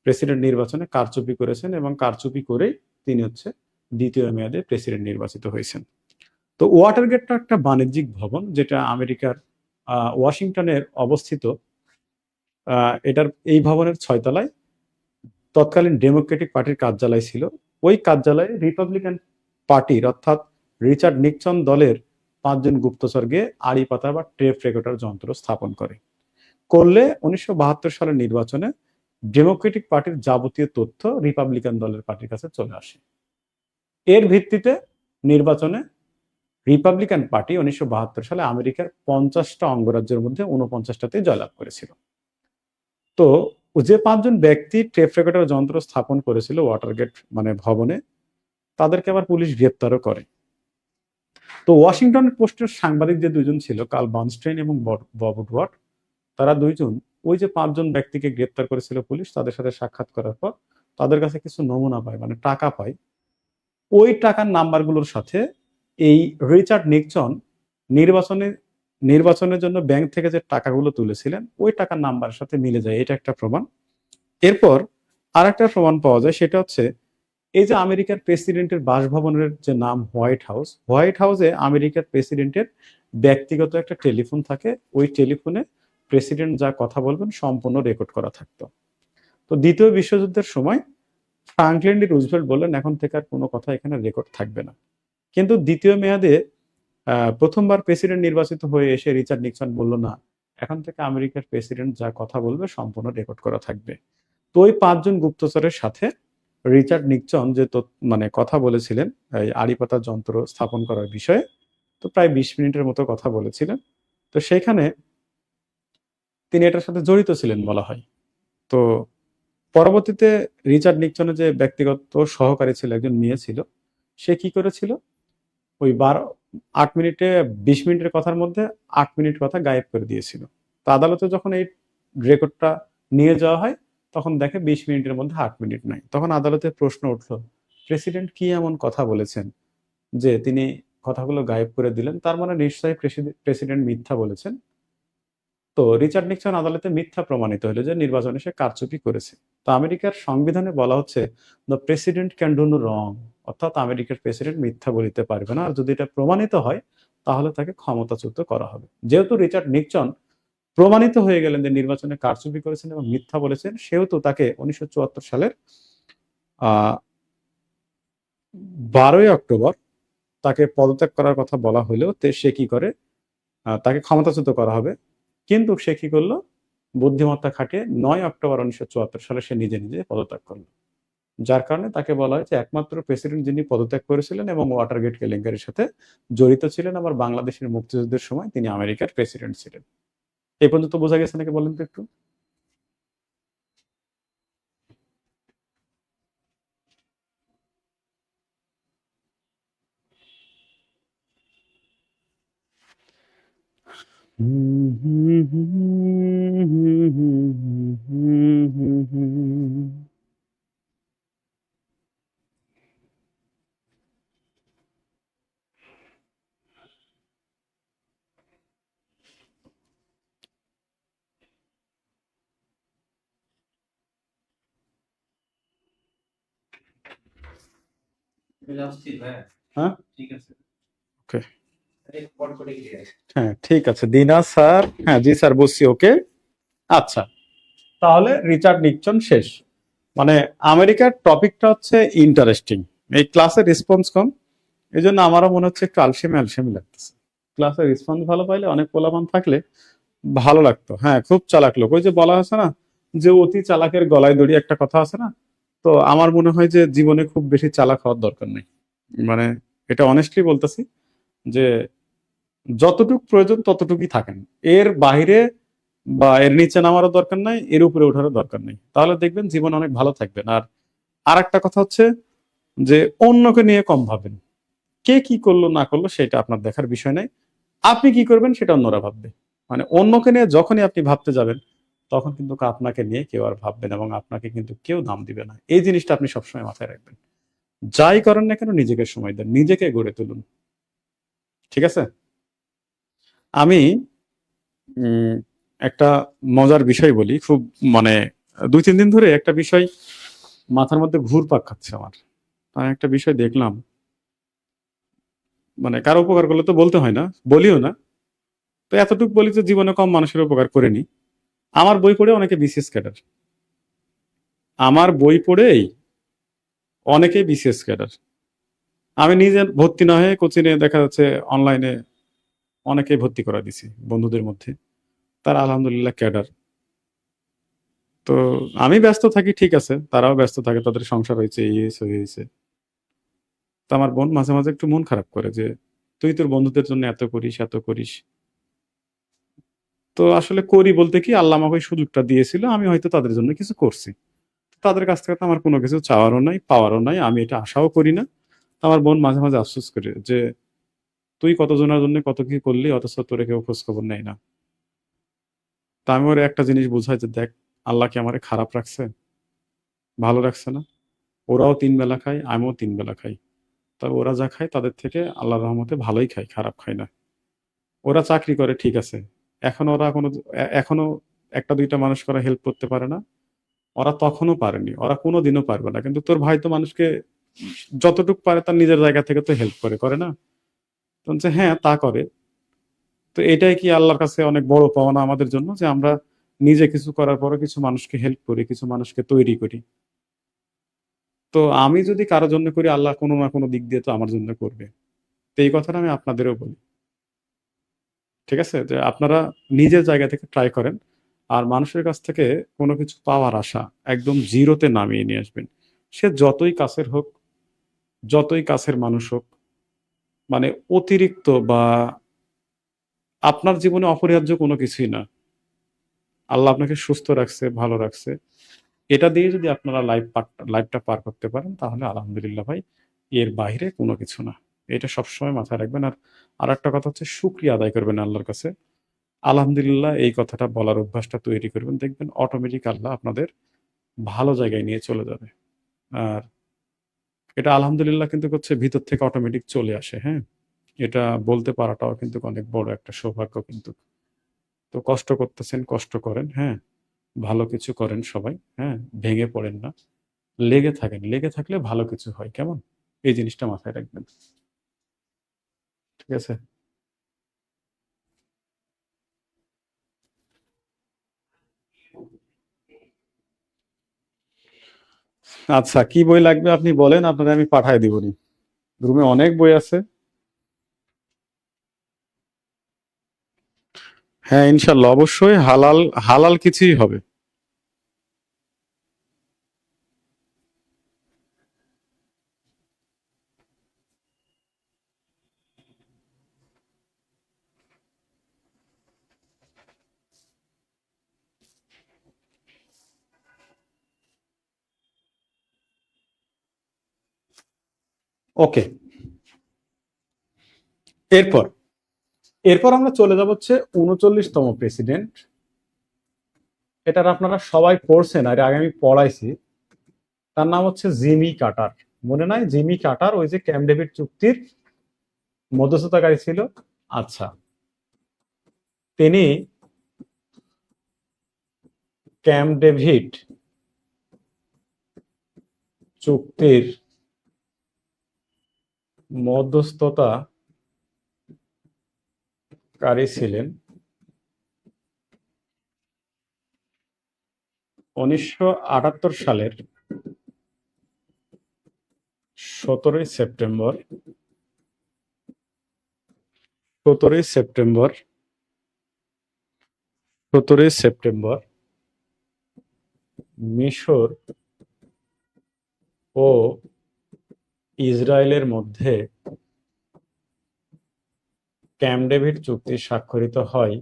প্রেসিডেন্ট নির্বাচনে কারচুপি করেছেন এবং কারচুপি করেই তিনি হচ্ছে দ্বিতীয় মেয়াদে প্রেসিডেন্ট নির্বাচিত হয়েছেন। তো ওয়াটারগেটটা একটা বাণিজ্যিক ভবন যেটা আমেরিকার ওয়াশিংটনের অবস্থিত। এটার এই ভবনের 6 তলায় তৎকালীন ডেমোক্রেটিক পার্টির কার্যালয় ছিল। ওই কার্যালয়ে রিপাবলিকান পার্টির অর্থাৎ রিচার্ড নিক্সন দলের 5 জন গুপ্তচর গিয়ে আড়ি পাতা বা টেপ রেকর্ডার যন্ত্র স্থাপন করলে 1972 সালের নির্বাচনে ডেমোক্রেটিক পার্টির যাবতীয় তথ্য রিপাবলিকান দলের পার্টির কাছে চলে আসে। এর ভিত্তিতে নির্বাচনে রিপাবলিকান পার্টি 1972 সালে আমেরিকার 50টা অঙ্গরাজ্যের মধ্যে 49টাতে জয়লাভ করেছিল। তো যে 5 জন ব্যক্তি টেপ রেকর্ডার যন্ত্র স্থাপন করেছিল ওয়াটারগেট মানে ভবনে, তাদেরকে আবার পুলিশ গ্রেপ্তারও করে। তো ওয়াশিংটন পোস্টের সাংবাদিক যে দুজন ছিল, কার্ল বার্নস্টেইন এবং বব উডওয়ার্ড, তারা দুইজন ওই যে 5 জন ব্যক্তিকে গ্রেপ্তার করেছিল পুলিশ, তাদের সাথে সাক্ষাৎ করার পর তাদের কাছে কিছু নমুনা পায়, মানে টাকা পায়। ওই টাকার নাম্বারগুলোর সাথে এই রিচার্ড নিক্সন নির্বাচনের জন্য ব্যাংক থেকে যে টাকাগুলো তুলেছিলেন ওই টাকার নাম্বারের সাথে মিলে যায়। এটা একটা প্রমাণ। এরপর আর একটা প্রমাণ পাওয়া যায়, সেটা হচ্ছে এই যে আমেরিকার প্রেসিডেন্টের বাসভবনের যে নাম হোয়াইট হাউসে আমেরিকার প্রেসিডেন্টের ব্যক্তিগত একটা টেলিফোন থাকে। ওই টেলিফোনে প্রেসিডেন্ট যা কথা বলবেন সম্পূর্ণ রেকর্ড করা থাকতো। তো দ্বিতীয় বিশ্বযুদ্ধের সময় ফ্রাঙ্কলিন ডি রুজভেল্ট বললেন এখন থেকে আর কোনো কথা এখানে রেকর্ড থাকবে না। কিন্তু দ্বিতীয় মেয়াদে প্রথমবার প্রেসিডেন্ট নির্বাচিত হয়ে এসে রিচার্ড নিক্সন বলল না, এখন থেকে আমেরিকার প্রেসিডেন্ট যা কথা বলবে সম্পূর্ণ রেকর্ড করা থাকবে। তো ওই 5 জন গুপ্তচরের সাথে রিচার্ড নিক্সন যে মানে কথা বলেছিলেন এই আড়িপাতা যন্ত্র স্থাপন করার বিষয়ে, তো প্রায় 20 মিনিটের মতো কথা বলেছিলেন। তো সেখানে তিনি এটার সাথে জড়িত ছিলেন বলা হয়। তো পরবর্তীতে রিচার্ড নিক্সনের যে ব্যক্তিগত সহকারী ছিল, একজন মেয়ে ছিল, সে কি করেছিল ওই 8 মিনিটে 20 মিনিটের কথার মধ্যে 8 মিনিট কথা গায়েব করে দিয়েছিল। তো আদালতে যখন এই রেকর্ডটা নিয়ে যাওয়া হয় তখন দেখে 20 মিনিটের মধ্যে 8 মিনিট নাই। তখন আদালতে প্রশ্ন উঠল, প্রেসিডেন্ট কি এমন কথা বলেছেন যে তিনি কথাগুলো গায়েব করে দিলেন? তার মানে নিশ্চয়ই প্রেসিডেন্ট মিথ্যা বলেছেন। তো রিচার্ড নিক্সন আদালতে মিথ্যা প্রমাণিত হলো যে নির্বাচনে সে কারচুপি করেছে। তো আমেরিকার সংবিধানে বলা হচ্ছে the president can do no wrong, অর্থাৎ আমেরিকার প্রেসিডেন্ট মিথ্যা বলিতে পারবে না, আর যদি এটা প্রমাণিত হয় তাহলে তাকে ক্ষমতাচ্যুত করা হবে। যেহেতু রিচার্ড নিক্সন প্রমাণিত হয়ে গেলেন যে নির্বাচনে কারচুপি করেছেন এবং মিথ্যা বলেছেন, সেহেতু তাকে 1974 সালের 12 অক্টোবর তাকে পদত্যাগ করার কথা বলা হলেও সে কি করে, তাকে ক্ষমতাচ্যুত করা হবে। কিন্তু সে কি করলো, বুদ্ধিমত্তা খাটিয়ে 9 অক্টোবর 1974 সালে সে নিজে নিজে পদত্যাগ করলো। যার কারণে তাকে বলা হয়েছে একমাত্র প্রেসিডেন্ট যিনি পদত্যাগ করেছিলেন এবং ওয়াটারগেট কেলেঙ্কারির সাথে জড়িত ছিলেন, আবার বাংলাদেশের মুক্তিযুদ্ধের সময় তিনি আমেরিকার প্রেসিডেন্ট ছিলেন। এই পর্যন্ত বোঝা গেছে নাকি বলেন তো একটু? হ্যাঁ, ঠিক আছে। ওকে, পর করে গিয়ে হ্যাঁ ঠিক আছে দিনা স্যার। হ্যাঁ জি স্যার, বুঝছি। ওকে, আচ্ছা, তাহলে রিচার্ড নিক্সন শেষ। মানে আমেরিকার টপিকটা হচ্ছে ইন্টারেস্টিং। এই ক্লাসের রেসপন্স কম, এই জন্য আমারও মনে হচ্ছে একটু আলসেমি লাগতেছে। ক্লাসের রেসপন্স ভালো পাইলে, অনেক পোলাপান থাকলে ভালো লাগতো। হ্যাঁ, খুব চালাক লোক, ওই যে বলা আছে না যে অতি চালাকের গলায় দড়ি, একটা কথা আছে না? তো আমার মনে হয় যে জীবনে খুব বেশি চালাক হওয়ার দরকার নেই। মানে এটা অনেস্টলি বলতেছি যে যতটুকু প্রয়োজন ততটুকুই থাকেন, এর বাইরে বা এর নিচে নামারও দরকার নাই, এর উপরে ওঠারও দরকার নেই। তাহলে দেখবেন জীবন অনেক ভালো থাকবেন। আর একটা কথা হচ্ছে যে অন্যকে নিয়ে কম ভাবেন। কে কি করলো না করলো সেটা আপনার দেখার বিষয় নাই, আপনি কি করবেন সেটা অন্যরা ভাববে। মানে অন্যকে নিয়ে যখনই আপনি ভাবতে যাবেন তখন কিন্তু আপনাকে নিয়ে কেউ আর ভাববে না এবং আপনাকে কিন্তু কেউ দাম দিবে না। এই জিনিসটা আপনি সবসময় মাথায় রাখবেন। যাই করেন না কেন নিজেকে সময় দেন, নিজেকে গড়ে তুলুন। ঠিক আছে? আমি উম, একটা মজার বিষয় বলি, খুব মানে 2-3 দিন ধরে একটা বিষয় মাথার মধ্যে ঘুরপাক খাচ্ছে আমার। আমি একটা বিষয় দেখলাম, মানে কারো উপকার করলে তো বলতে হয় না, বলিও না। তো এতটুকু বলি যে জীবনে কম মানুষের উপকার করিনি। আমার বই পড়ে অনেকে বিসিএস ক্যাডার, আমার বই পড়েই অনেকেই বিসিএস ক্যাডার। আমি নিজে ভর্তি না হয়ে কোচিংয়ে দেখা যাচ্ছে অনলাইনে অনেকেই ভর্তি করা দিছি বন্ধুদের মধ্যে, তারা আলহামদুলিল্লাহ ক্যাডার। তো আমি ব্যস্ত থাকি, ঠিক আছে, তারাও ব্যস্ত থাকে, তাদের সংসার হয়েছে, এই হয়েছে ওই হয়েছে। তো আমার বোন মাঝে মাঝে একটু মন খারাপ করে যে তুই তোর বন্ধুদের জন্য এত করিস এত করিস। তো আসলে করি বলতে কি, আল্লাহ আমাকে ওই সুযোগটা দিয়েছিল, আমি হয়তো তাদের জন্য কিছু করছি। তাদের কাছ থেকে তো আমার কোনো কিছু চাওয়ারও নাই, পাওয়ারও নাই, আমি এটা আশাও করি না। তো আমার বোন মাঝে মাঝে আফসোস করে যে তুই কতজনের জন্য কত কি করলি, অথচ তোরে কেউ খোঁজ খবর নেয় না। তা আমি ওর একটা জিনিস বুঝাই যে দেখ, আল্লাহ কি আমারে খারাপ রাখছে? ভালো রাখছে না? ওরাও 3 বেলা খায়, আমিও 3 বেলা খাই। তবে ওরা যা খায় তাদের থেকে আল্লাহর রহমতে ভালোই খায়, খারাপ খায় না। ওরা চাকরি করে, ঠিক আছে, এখনো ওরা কোনো এখনো একটা দুইটা মানুষ করা হেল্প করতে পারে না। ওরা তখনও পারেনি, ওরা কোনোদিনও পারবে না। কিন্তু তোর ভাই তো মানুষকে যতটুকু পারে তার নিজের জায়গা থেকে তো হেল্প করে, করে না? তো বলছে, হ্যাঁ তা করে। তো এটাই কি আল্লাহর কাছে অনেক বড় পাওনা আমাদের জন্য, যে আমরা নিজে কিছু করার পরে কিছু মানুষকে হেল্প করি, কিছু মানুষকে তৈরি করি। তো আমি যদি কারো জন্য করি, আল্লাহ কোনো না কোনো দিক দিয়ে তো আমার জন্য করবে। তো এই কথাটা আমি আপনাদেরও বলি। ঠিক আছে? যে আপনারা নিজের জায়গা থেকে ট্রাই করেন। আর মানুষের কাছ থেকে কোনো কিছু পাওয়ার আশা একদম জিরোতে নামিয়ে নিয়ে আসবেন। সে যতই কাছের হোক, যতই কাছের মানুষ হোক, মানে অতিরিক্ত বা আপনার জীবনে অপরিহার্য কোনো কিছুই না। আল্লাহ আপনাকে সুস্থ রাখছে, ভালো রাখছে। এটা দিয়ে যদি আপনারা লাইফটা পার করতে পারেন তাহলে আলহামদুলিল্লাহ ভাই, এর বাইরে কোনো কিছু না। এটা সবসময় মাথায় রাখবেন। আর আরেকটা কথা হচ্ছে, শুকরিয়া আদায় করবেন আল্লাহর কাছে। আলহামদুলিল্লাহ এই কথাটা বলার অভ্যাসটা তৈরি করবেন, দেখবেন অটোমেটিক আল্লাহ আপনাদের ভালো জায়গায় নিয়ে চলে যাবে। আর এটা আলহামদুলিল্লাহ কিন্তু হচ্ছে ভিতর থেকে অটোমেটিক চলে আসে, হ্যাঁ? এটা বলতে পারাটাও কিন্তু অনেক বড় একটা সৌভাগ্য কিন্তু। তো কষ্ট করতেছেন, কষ্ট করেন, হ্যাঁ? ভালো কিছু করেন সবাই, হ্যাঁ? ভেঙে পড়েন না। লেগে থাকেন। লেগে থাকলে ভালো কিছু হয়, কেমন? এই জিনিসটা মাথায় রাখবেন। ঠিক আছে? আচ্ছা, কি বই লাগবে আপনি বলেন, আপনাদের আমি পাঠায় দিবনি। রুমে অনেক বই আছে। হ্যাঁ, ইনশাল্লাহ অবশ্যই হালাল, হালাল কিছুই হবে। ওকে। এরপর এরপর আমরা চলে যাব হচ্ছে 39তম প্রেসিডেন্ট। এটার আপনারা সবাই পড়ছেন, আর আগে আমি পড়াইছি। তার নাম হচ্ছে জিমি কার্টার। মনে নাই জিমি কার্টার, ওই যে ক্যাম্প ডেভিড চুক্তির মধ্যস্থতাকারী ছিল। আচ্ছা, তিনি ক্যাম্প ডেভিড চুক্তির মধ্যস্থতাকারী ছিলেন 1978 সালের 17ই সেপ্টেম্বর। 17ই সেপ্টেম্বর 17ই সেপ্টেম্বর মিশর ও ইসরায়েলের মধ্যে ক্যাম্প ডেভিড চুক্তি স্বাক্ষরিত হয়।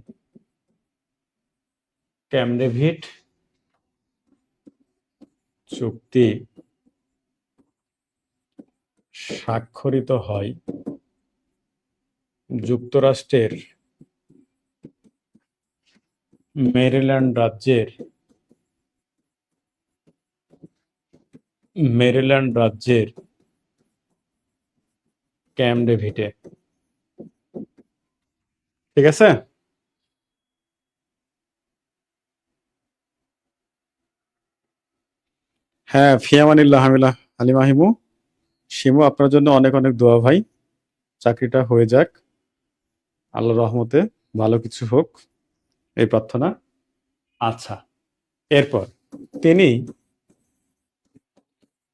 ক্যাম্প ডেভিড চুক্তি স্বাক্ষরিত হয় যুক্তরাষ্ট্রের মেরিল্যান্ড রাজ্যের ক্যাম্প ডেভিডে। ঠিক আছে? হ্যাঁ, ফিয়ামানিল্লাহ হালিমা হিমু, শিমু, আপনার জন্য অনেক অনেক দোয়া ভাই। চাকরিটা হয়ে যাক, আল্লাহর রহমতে ভালো কিছু হোক, এই প্রার্থনা। আচ্ছা, এরপর তিনি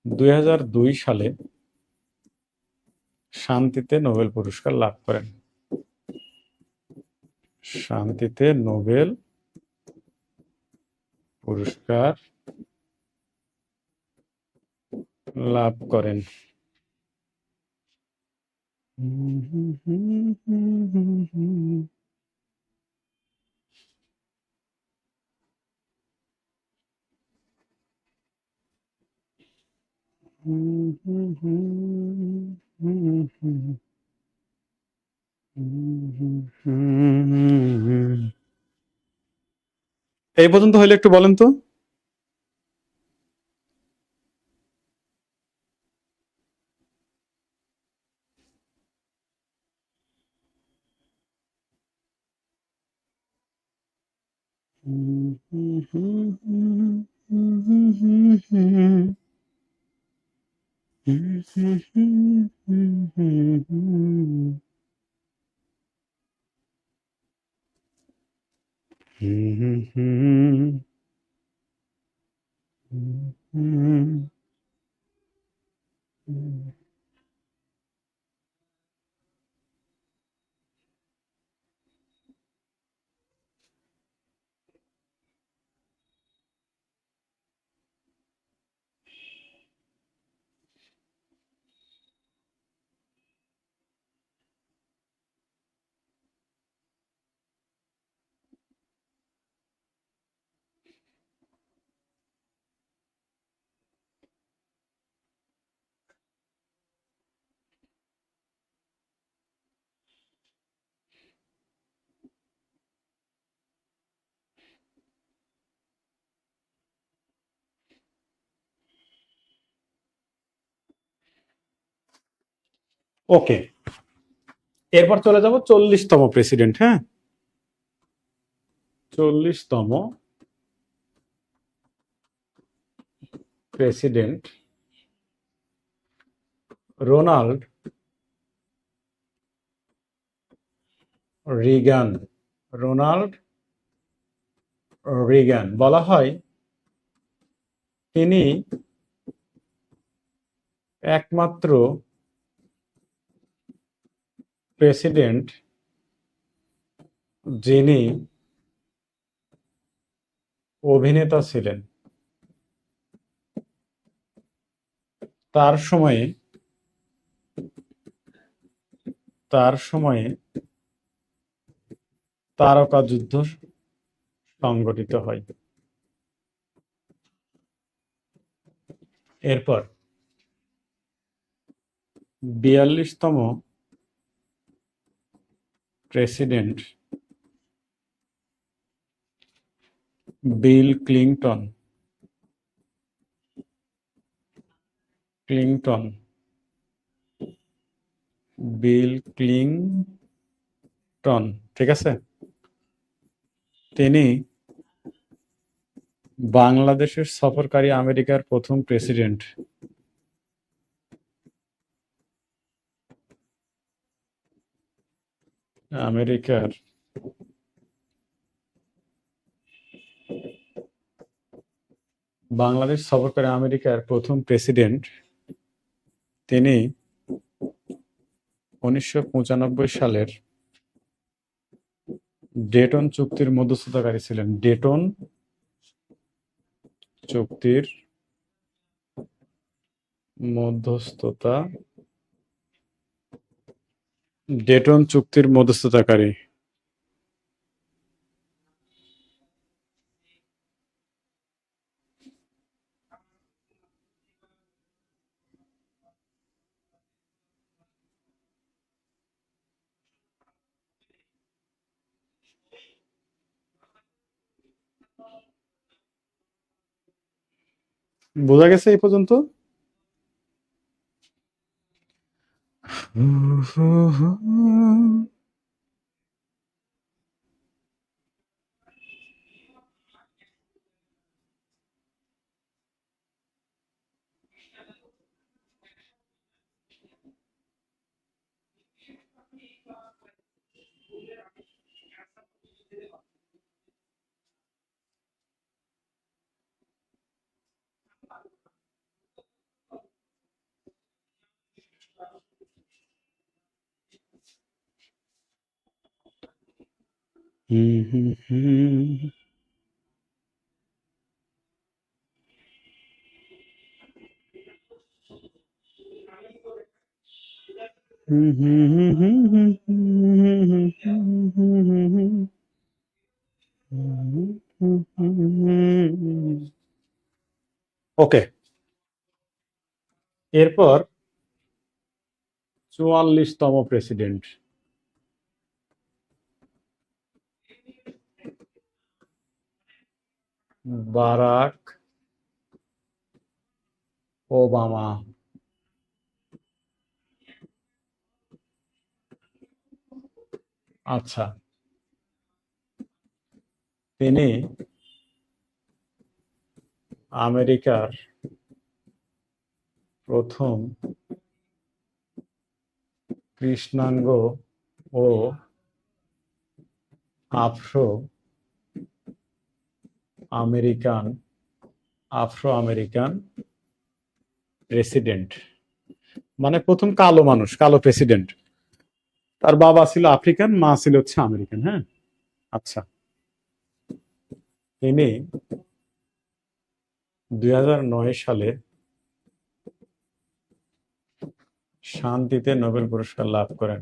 2002 সালে শান্তিতে নোবেল পুরস্কার লাভ করেন। শান্তিতে নোবেল পুরস্কার লাভ করেন। এই পর্যন্ত হইলে একটু বলেন তো। ওকে, এরপর চলে যাব 40তম প্রেসিডেন্ট। হ্যাঁ, 40তম president Ronald Reagan. Ronald Reagan বলা হয় তিনি একমাত্র প্রেসিডেন্ট যিনি অভিনেতা ছিলেন। তার সময়ে তারকা যুদ্ধ সংগঠিত হয়। এরপর 42তম president Bill Clinton. Bill Clinton, ঠিক আছে? তিনি বাংলাদেশের সফরকারী আমেরিকার প্রথম প্রেসিডেন্ট। আমেরিকার বাংলাদেশ সফরকারী আমেরিকার প্রথম প্রেসিডেন্ট। তিনি 1995 সালের ডেটন চুক্তির মধ্যস্থতাকারী ছিলেন। ডেটন চুক্তির মধ্যস্থতাকারী। বোঝা গেছে এই পর্যন্ত? ওকে, এরপর 44তম প্রেসিডেন্ট, বারাক ওবামা। আচ্ছা, তিনি আমেরিকার প্রথম কৃষ্ণাঙ্গ ও আফ্রো আমেরিকান প্রেসিডেন্ট, মানে প্রথম কালো মানুষ, কালো প্রেসিডেন্ট। তার বাবা ছিল আফ্রিকান, মা ছিল হচ্ছে আমেরিকান। হ্যাঁ, আচ্ছা, তিনি 2009 সালে শান্তিতে নোবেল পুরস্কার লাভ করেন।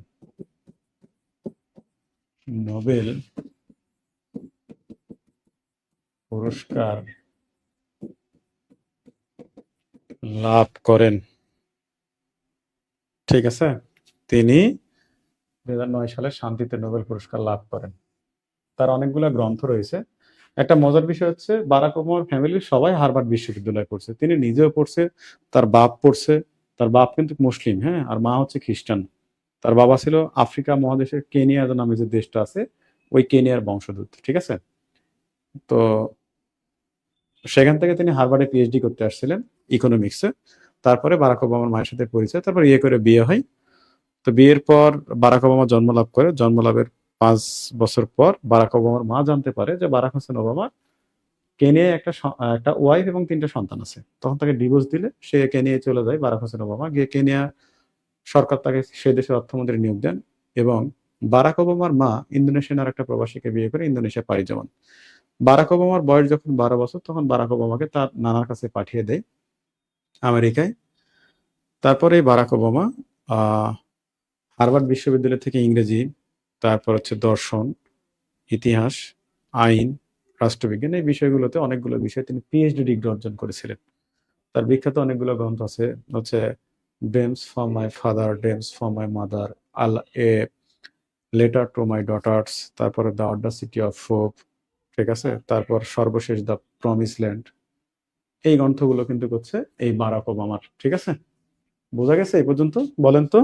নোবেল পুরস্কার লাভ করেন, ঠিক আছে? তিনি 2009 সালে শান্তিতে নোবেল পুরস্কার লাভ করেন। তার অনেকগুলো গ্রন্থ রয়েছে। একটা মজার বিষয় হচ্ছে, বারাক ওবামার ফ্যামিলির সবাই হার্ভার্ড বিশ্ববিদ্যালয়ে পড়ছে, তিনি নিজেও পড়ছে, তার বাপ পড়ছে। তার বাপ কিন্তু মুসলিম, হ্যাঁ, আর মা হচ্ছে খ্রিস্টান। তার বাবা ছিল আফ্রিকা মহাদেশের কেনিয়া নামে যে দেশটা আছে, ওই কেনিয়ার বংশোদ্ভূত, ঠিক আছে? তো সেখান থেকে তিনি হার্ভার্ডে পিএইচডি করতে আসছিলেন ইকোনমিক্সে। তারপরে বারাক ওবামার মায়ের সাথে পরিচয়, তারপর করে বিয়ে হয়। তো বিয়ের পর বারাক ওবামা জন্ম লাভ করে। জন্ম লাভের 5 বছর পর বারাক ওবামার মা জানতে পারে যে বারাক হোসেন ওবামা কেনিয়ায় একটা ওয়াইফ এবং 3টে সন্তান আছে। তখন তাকে ডিভোর্স দিলে সে কেনিয়ায় চলে যায়। বারাক হোসেন ওবামা গিয়ে কেনিয়া সরকার তাকে সে দেশের অর্থমন্ত্রী নিয়োগ দেন, এবং বারাক ওবামার মা ইন্দোনেশিয়ার একটা প্রবাসীকে বিয়ে করে ইন্দোনেশিয়া পাড়ি জমান। বারাক ওবামার বয়স যখন 12 বছর, তখন বারাক ওবামাকে তার নানার কাছে পাঠিয়ে দেয় আমেরিকায়। তারপরে বারাক ওবামা হার্ভার্ড বিশ্ববিদ্যালয় থেকে ইংরেজি, তারপর হচ্ছে দর্শন, ইতিহাস, আইন, রাষ্ট্রবিজ্ঞান, এই বিষয়গুলোতে অনেকগুলো বিষয়ে তিনি পিএইচডি ডিগ্রি অর্জন করেছিলেন। তার বিখ্যাত অনেকগুলো গ্রন্থ আছে, হচ্ছে dreams for my father, dreams for my mother, a letter to my daughters, তারপরে দ্য অডাসিটি অফ হোপ, ঠিক আছে? তারপর সর্বশেষ দ্য প্রমিস ল্যান্ড। এই গ্রন্থগুলো কিন্তু হচ্ছে এই বারাক ওবামার, ঠিক আছে? বোঝা গেছে এই পর্যন্ত? বলেন তো।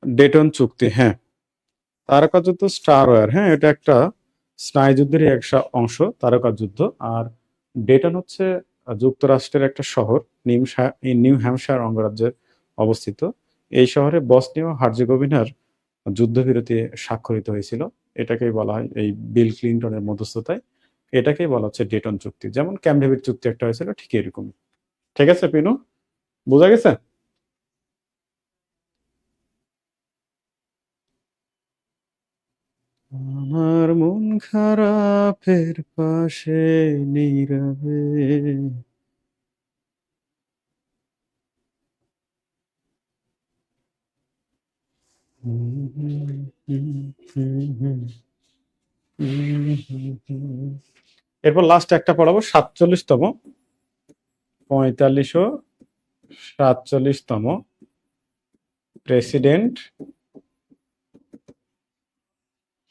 ডেটন চুক্তি, হ্যাঁ, তারকা যুদ্ধ, স্টার ওয়ার, হ্যাঁ, এটা একটা স্নায়ুযুদ্ধেরই একটা অংশ, তারকা যুদ্ধ। আর ডেটন হচ্ছে যুক্তরাষ্ট্রের একটা শহর, নিউ হ্যাম্পশায়ার অঙ্গরাজ্যে অবস্থিত। এই শহরে বসনিয়া ও হার্জেগোভিনার যুদ্ধবিরতি স্বাক্ষরিত হয়েছিল। এটাকেই বলা হয়, এই বিল ক্লিনটনের মধ্যস্থতায়, এটাকেই বলা হচ্ছে ডেটন চুক্তি। যেমন ক্যাম্প ডেভিড চুক্তি একটা হয়েছিল, ঠিক এরকমই। ঠিক আছে পিনু, বোঝা গেছে? আমার মন খারাপের পাশে নীরবে। এরপর লাস্ট একটা পড়াবো, 47তম, 45 ও 47তম প্রেসিডেন্ট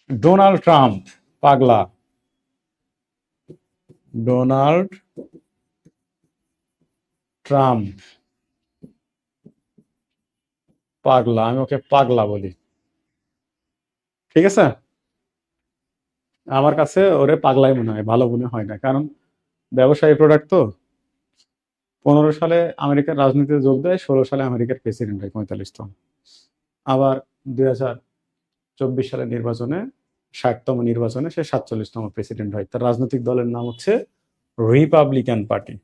ডোনাল্ড ট্রাম্প পাগলা, ডোনাল্ড ট্রাম্প পাগলা, আমি ওকে পাগলা বলি, ঠিক আছে? আমার কাছে ওরে পাগলাই মনে হয়, ভালো মনে হয় না, কারণ ব্যবসায়ী প্রোডাক্ট তো। 15 সালে আমেরিকার রাজনীতিতে যোগ দেয়, 16 সালে আমেরিকার প্রেসিডেন্ট হয় 45তম। আবার 2024 সালের নির্বাচনে, 60তম নির্বাচনে সে 47তম প্রেসিডেন্ট হয়। তার রাজনৈতিক দলের নাম হচ্ছে রিপাবলিকান পার্টি,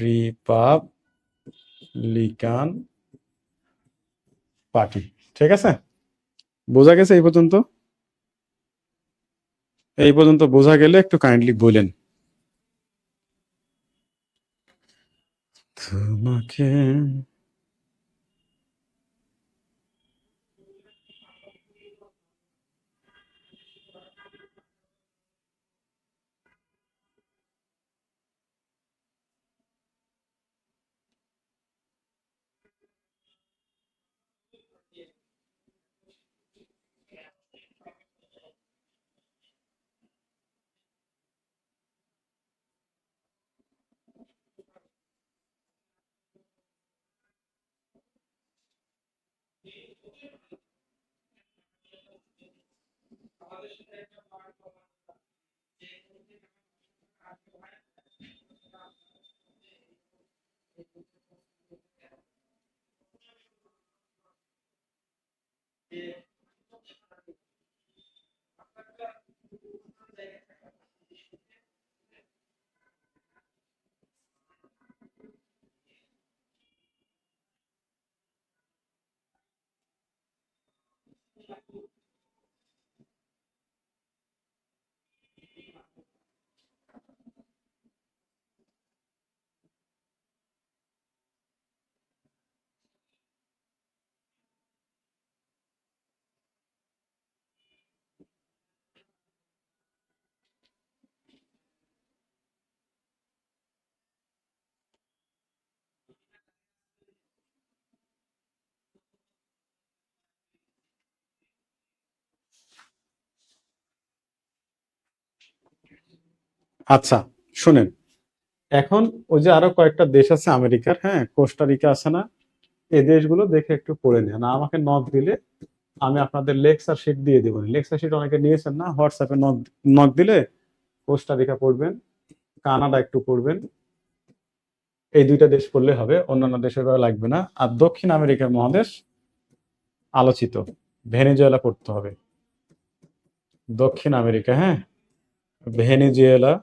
রিপাবলিকান পার্টি, ঠিক আছে? বোঝা গেছে এই পর্যন্ত? এই পর্যন্ত বোঝা গেলে একটু কাইন্ডলি বলেন। তোমাকে আচ্ছা, শুনেন, এখন ওই যে আরো কয়েকটা দেশ আছে আমেরিকার, হ্যাঁ, কোস্টারিকা আছে না, এই দেশগুলো দেখে একটু পড়ে নেন। আমাকে নক দিলে আমি আপনাদের লেকচার শিট দিয়ে দেবো। লেকচার শিট অনেকে নিয়েছেন না, হোয়াটসঅ্যাপে নক নক দিলে কোস্টারিকা পড়বেন, কানাডা একটু পড়বেন, এই দুইটা দেশ পড়লে হবে, অন্যান্য দেশের বেলা লাগবে না। আর দক্ষিণ আমেরিকার মহাদেশ আলোচিত, ভেনেজুয়েলা পড়তে হবে। দক্ষিণ আমেরিকা, হ্যাঁ, ভেনেজুয়েলা,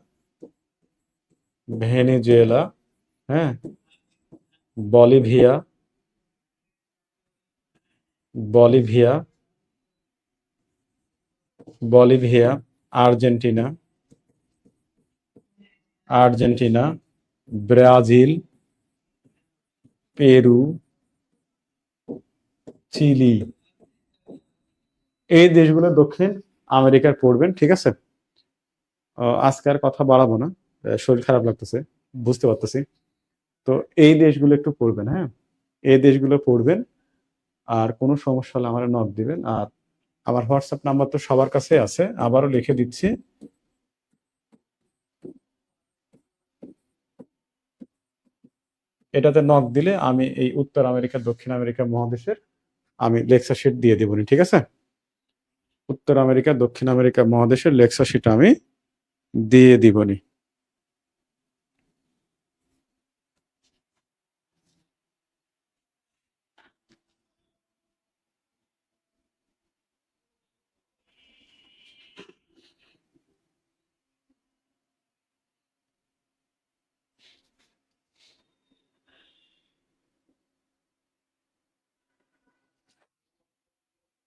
ভেনেজুয়েলা, হ্যাঁ, Bolivia, Bolivia, Bolivia, Argentina, Argentina, Brazil, Peru, Chile, এই দেশগুলো দক্ষিণ আমেরিকার পড়বেন, ঠিক আছে? আজকে আর কথা বাড়াবো না, শরীর খারাপ লাগতেছে, বুঝতে পারতেছি। তো এই দেশগুলো একটু পড়বেন, হ্যাঁ, এই দেশগুলো পড়বেন। আর কোনো সমস্যা হলে আমার নক দিবেন। আর আমার হোয়াটসঅ্যাপ নাম্বার তো সবার কাছে আছে, আবারও লিখে দিচ্ছি। এটাতে নক দিলে আমি এই উত্তর আমেরিকা, দক্ষিণ আমেরিকা মহাদেশের আমি লেকচার শিট দিয়ে দেবনি, ঠিক আছে? উত্তর আমেরিকা, দক্ষিণ আমেরিকা মহাদেশের লেকচার শিট আমি দিয়ে দিবনি।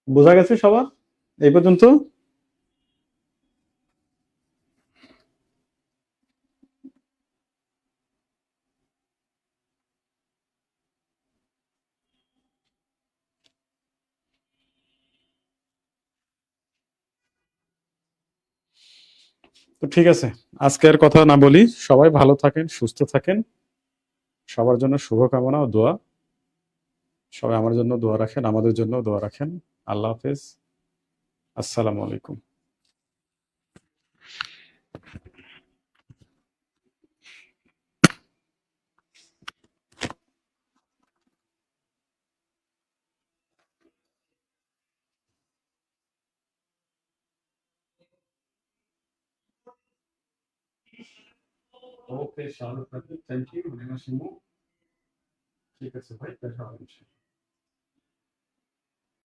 বোঝা গেছে সবার এই পর্যন্ত? তো ঠিক আছে, আজকে আর কথা না বলি, সবাই ভালো থাকেন, সুস্থ থাকেন, সবার জন্য শুভকামনা ও দোয়া। সবাই আমার জন্য দোয়া রাখেন, আমাদের জন্য দোয়া রাখেন। আল্লাহ হাফেজ। আসসালামু আলাইকুম। ওকে শাহরুখ, থ্যাংক ইউ। ঠিক আছে ভাই, দেখা হবে ইনশাআল্লাহ।